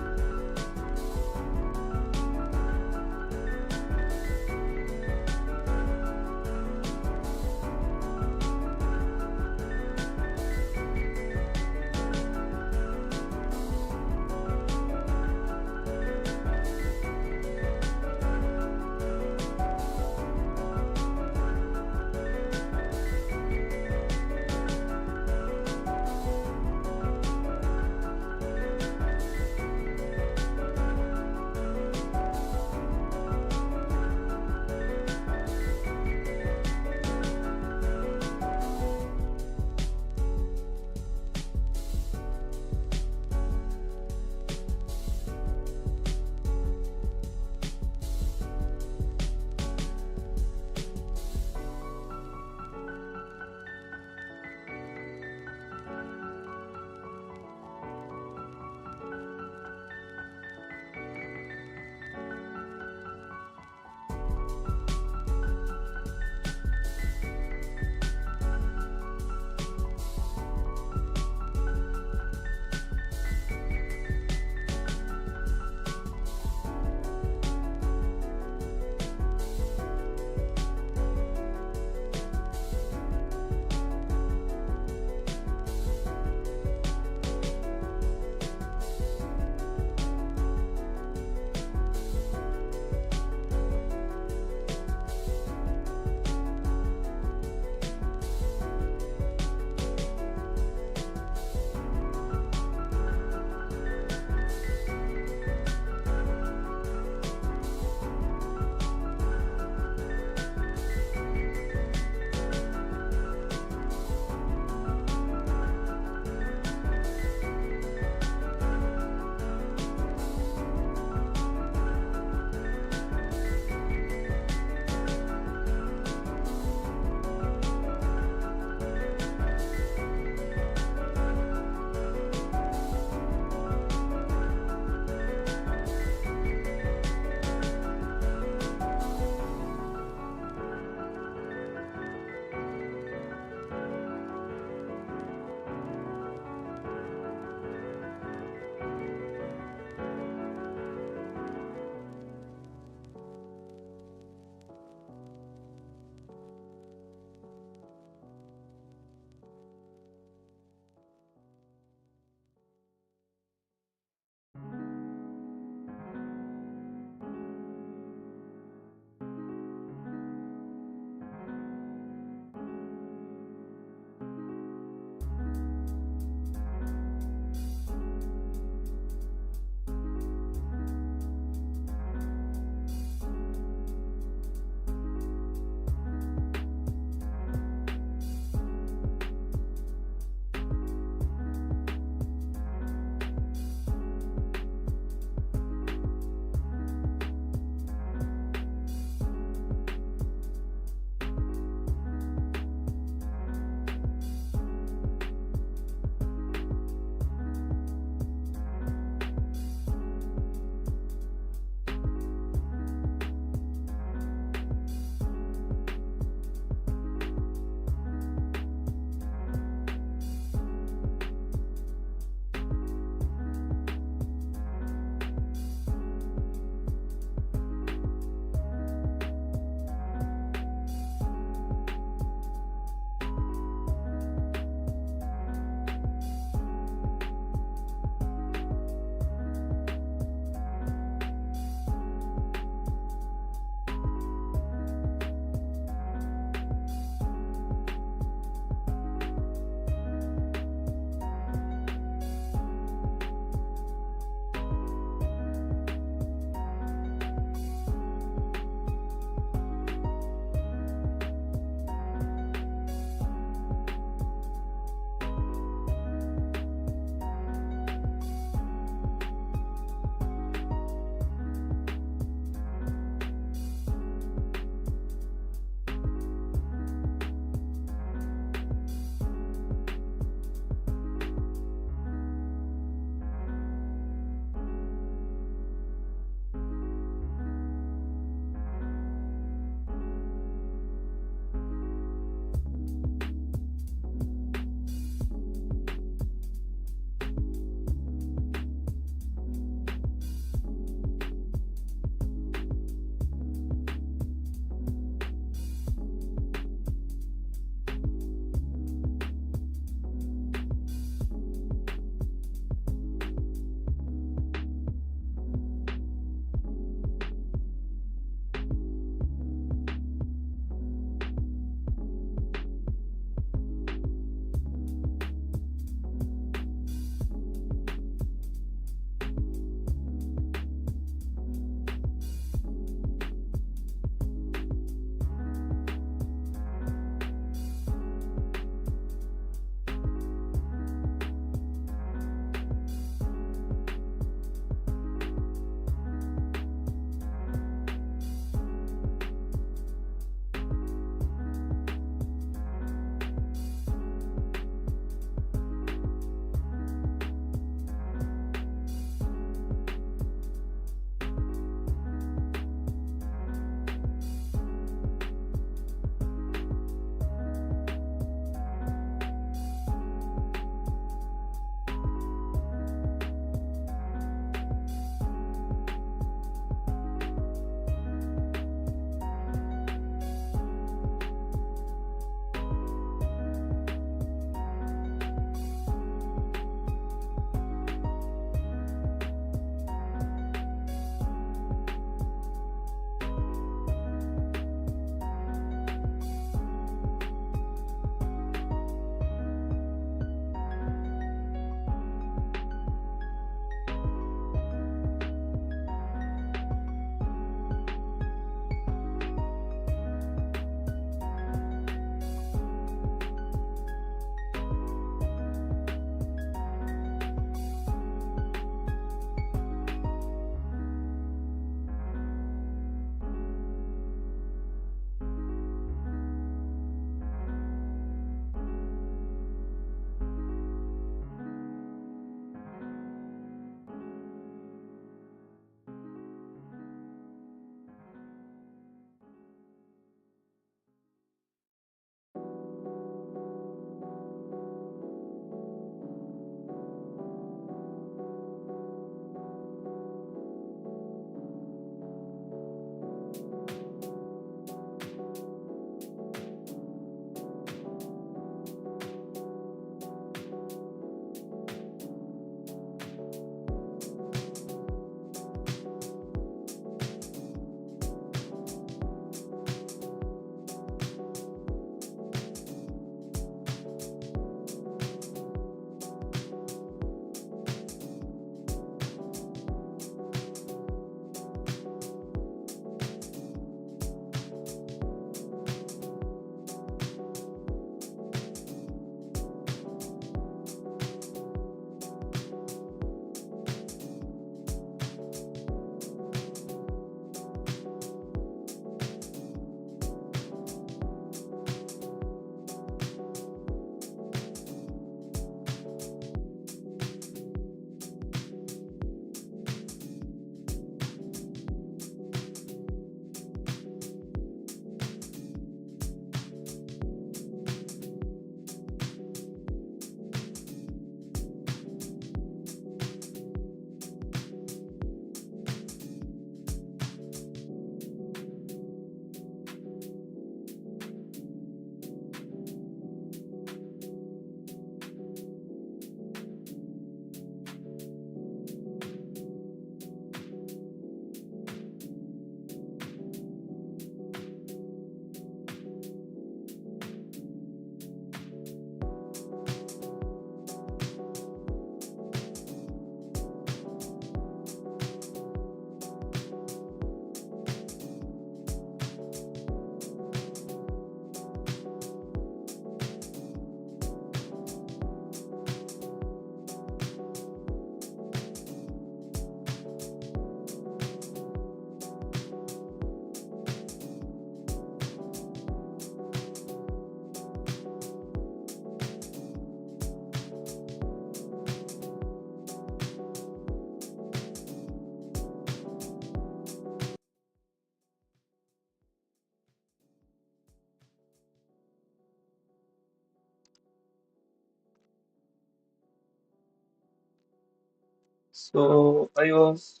So I was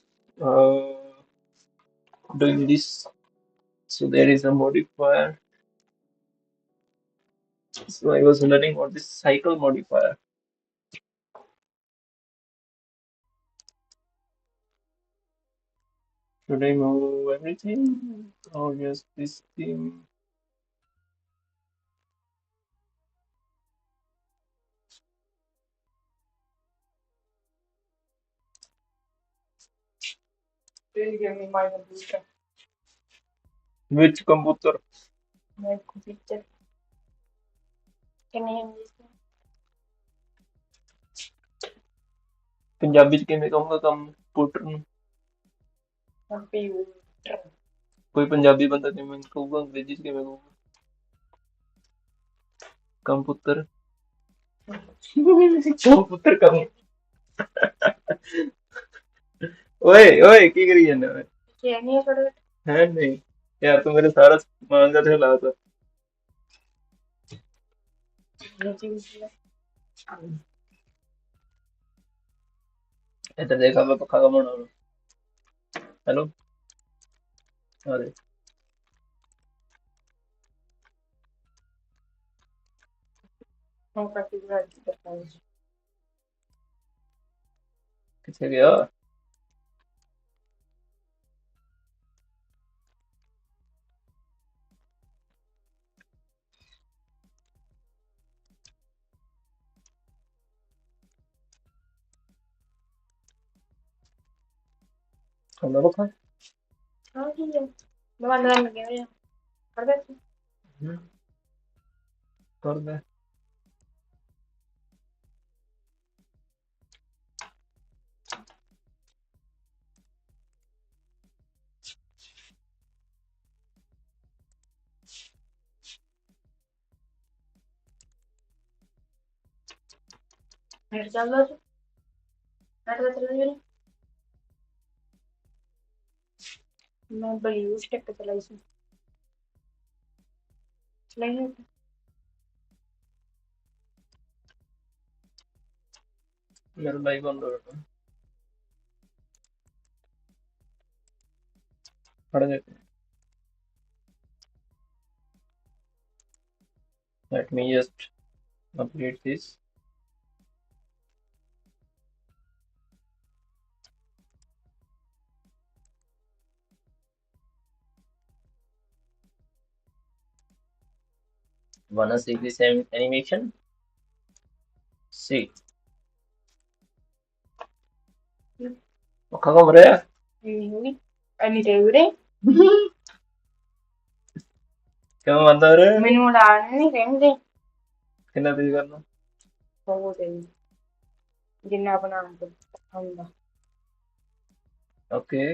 doing this. So there is a modifier. So I was learning about this cycle modifier. Should I move everything or just this thing? Please give me my computer. Which computer? My computer. Can you hear me? Punjabi ਚ ਕਿਵੇਂ ਕਹੂੰਗਾ computer ਨੂੰ? Computer. ਕੋਈ ਪੰਜਾਬੀ ਬੰਦਾ ਕਿਵੇਂ ਕਹੂਗਾ, ਅੰਗਰੇਜ਼ੀ ਚ ਕਿਵੇਂ ਕਹੂਗਾ? ਕੰਪਿਊਟਰ। ਕੰਪਿਊਟਰ ਕੰਮ। ਓਏ ਓਏ ਕੀ ਕਰੀ ਜਾਂਦਾ ਓਏ? Can you hear me? ਹੈ ਨਹੀਂ ਯਾਰ, ਤੂੰ ਮੇਰੇ ਸਾਰਾ ਸਮਾਨ ਦਾ ਤੇ ਹਿਲਾਤਾ। ਇੱਧਰ ਦੇਖ, ਆਪਾਂ ਪੱਖਾ ਕਮਾਉਣਾ ਹੁਣ। ਹੈਲੋ, ਆ ਦੇ। ਕਿੱਥੇ ਗਿਆ? ਖਾਣਾ ਪੱਖਾ? हाँ ठीक है। मैं अंदर लगे हुए हैं। कर देते। ਕਰ ਦੇ। नेट चल रहा है। नेट तो चल रही है। मैं बड़ी स्टेक पे चलाई थी। चलाई है। ਮੇਰਾ ਲਾਈਵ ਬੰਦ ਹੋ ਗਿਆ। ਫੜ ਦੇ। Let me just complete this. Wanna see this animation? See. ਪੱਖਾ ਘੁੰਮ ਰਿਹਾ? नहीं तेरे ਕਿਉਂ ਬੰਦ ਹੋ ਰਿਹਾ? मैंने उड़ाना नहीं कहेंगे। ਕਿੰਨਾ ਤੇਜ਼ ਕਰਨਾ? बहुत तेज। जिन्ना बना दो खाऊंगा। Okay.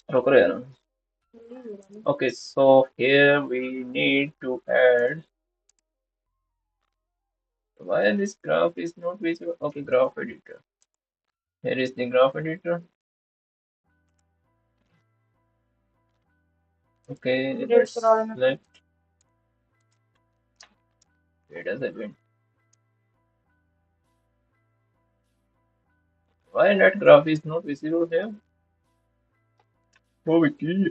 रुक रहे ना? Okay, so here we need to add. Why this graph is not visible? Okay, graph editor. Here is the graph editor. Okay, let's select. Wait a second. Why that graph is not visible here? Oh, Vicky.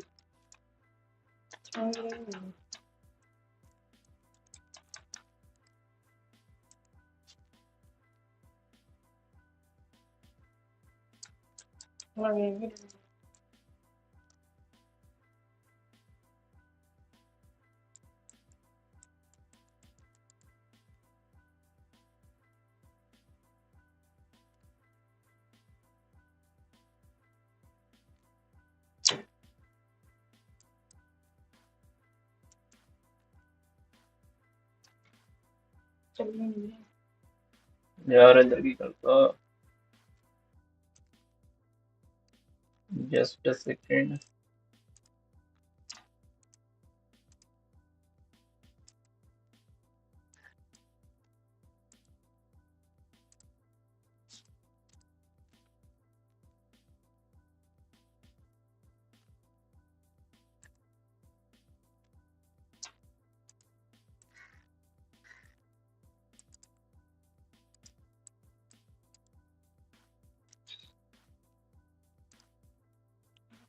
यार अंदर की करता। Just a second.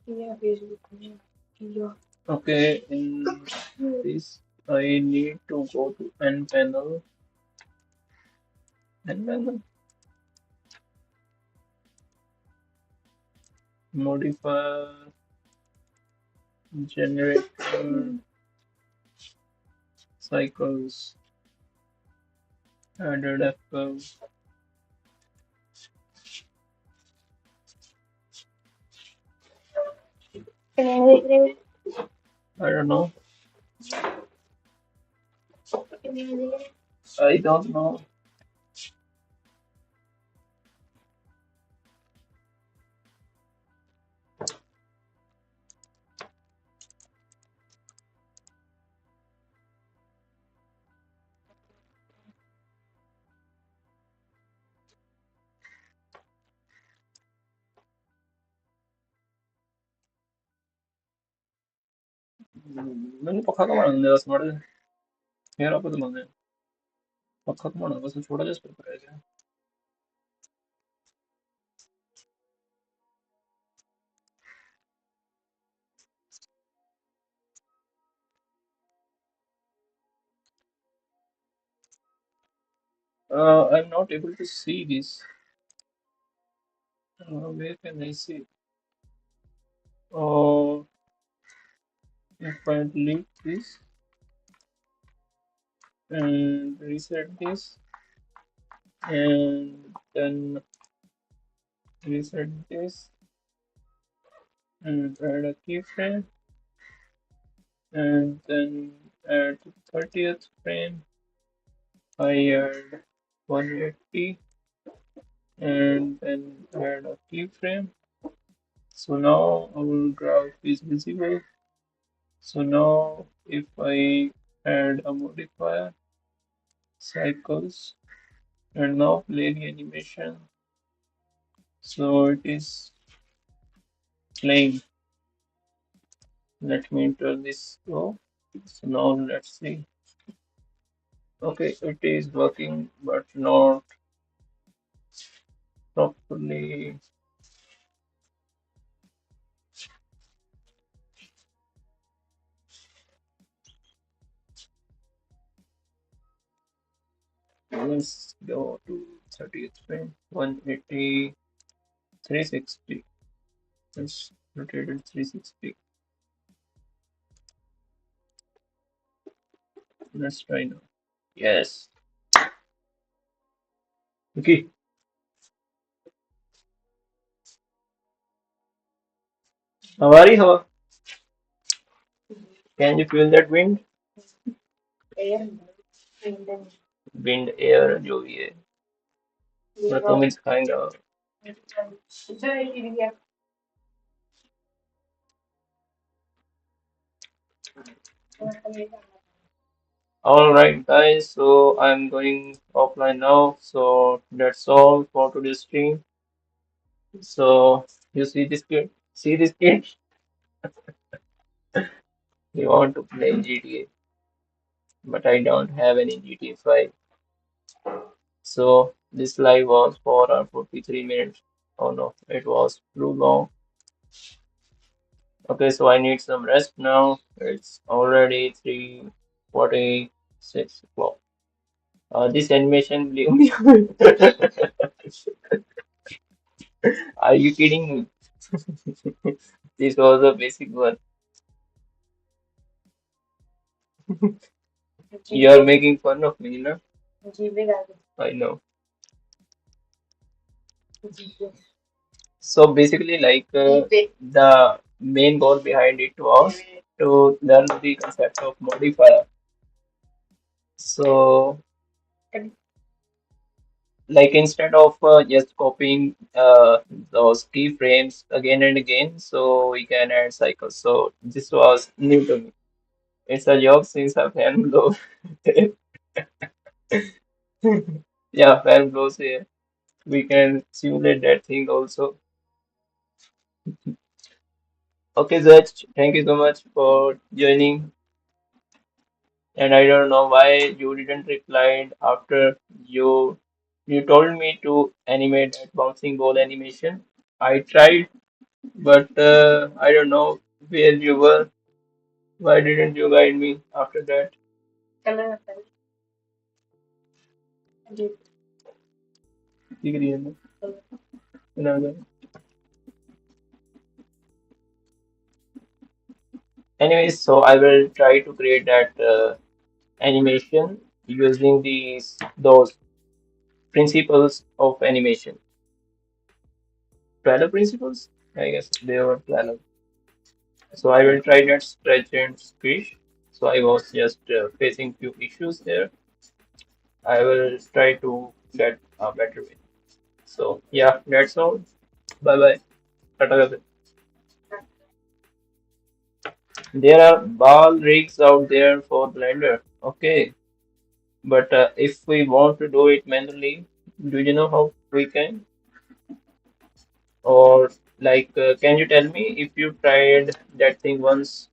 Yeah, Facebook. Yeah. Okay, in this I need to go to N panel. N panel. Modifier, generator, cycles, added FL. I don't know. I don't know. मैंने पक्का का बना दिया smart यार आपको तो मालूम है पक्का का बना बस छोटा जस्ट पेपर है I'm not able to see this. Where can I see? Oh, if I delete this and reset this and then reset this and add a keyframe and then at 30th frame I add 180 and then add a keyframe. So now our graph is visible. So now if I add a modifier cycles and now play the animation, so it is playing. Let me turn this off. So now let's see. Okay, it is working but not properly. Let's go to 30th frame, 180, 360. Let's rotate it 360. Let's try now. Yes. Okay. हमारी हवा can you feel that wind? Wind air जो भी है मैं तो means खाएंगा all right guys, so I'm going offline now, so that's all for today's stream. So you see this kid, he want to play GTA but I don't have any GTA 5. So this live was for 43 minutes. Oh no, it was too long. Okay, so I need some rest now. It's already 3:46 o'clock. This animation, believe me. Are you kidding me? This was a basic one. You're making fun of me, no? I know. So basically, like the main goal behind it was to learn the concept of modifier. So, like instead of just copying those keyframes again and again, so we can add cycles. So this was new to me. It's a joke since a fan blows. Yeah, fan blows here. We can simulate that thing also. Okay, Zach, thank you so much for joining. And I don't know why you didn't reply after you told me to animate that bouncing ball animation. I tried, But I don't know where you were. Why didn't you guide me after that? Color of the deep Degree in color. another. Anyways, so I will try to create that animation using those principles of animation. 12 principles? I guess there were 12. So I will try that stretch and squish. So I was just facing few issues there. I will try to get a better way. So yeah, that's all. Bye bye. Tata. There are ball rigs out there for Blender. Okay, but if we want to do it manually, do you know how we can? Or like, can you tell me if you tried that thing once?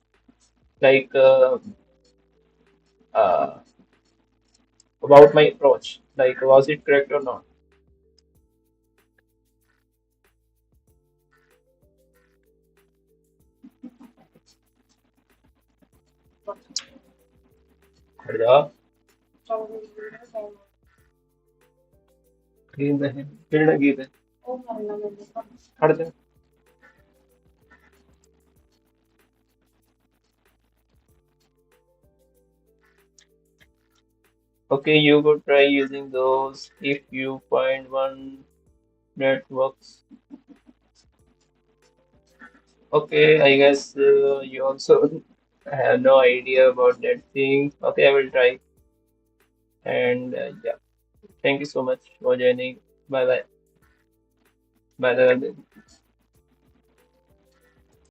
Like uh, about my approach. Like, was it correct or not? हट जा Probably the same. गेंद है खेलना गेंद है Oh, no, no, no, no. हट जा Okay, you could try using those if you find one that works. Okay, I guess you also have no idea about that thing. Okay, I will try. And yeah, thank you so much for joining. Bye bye. Bye bye.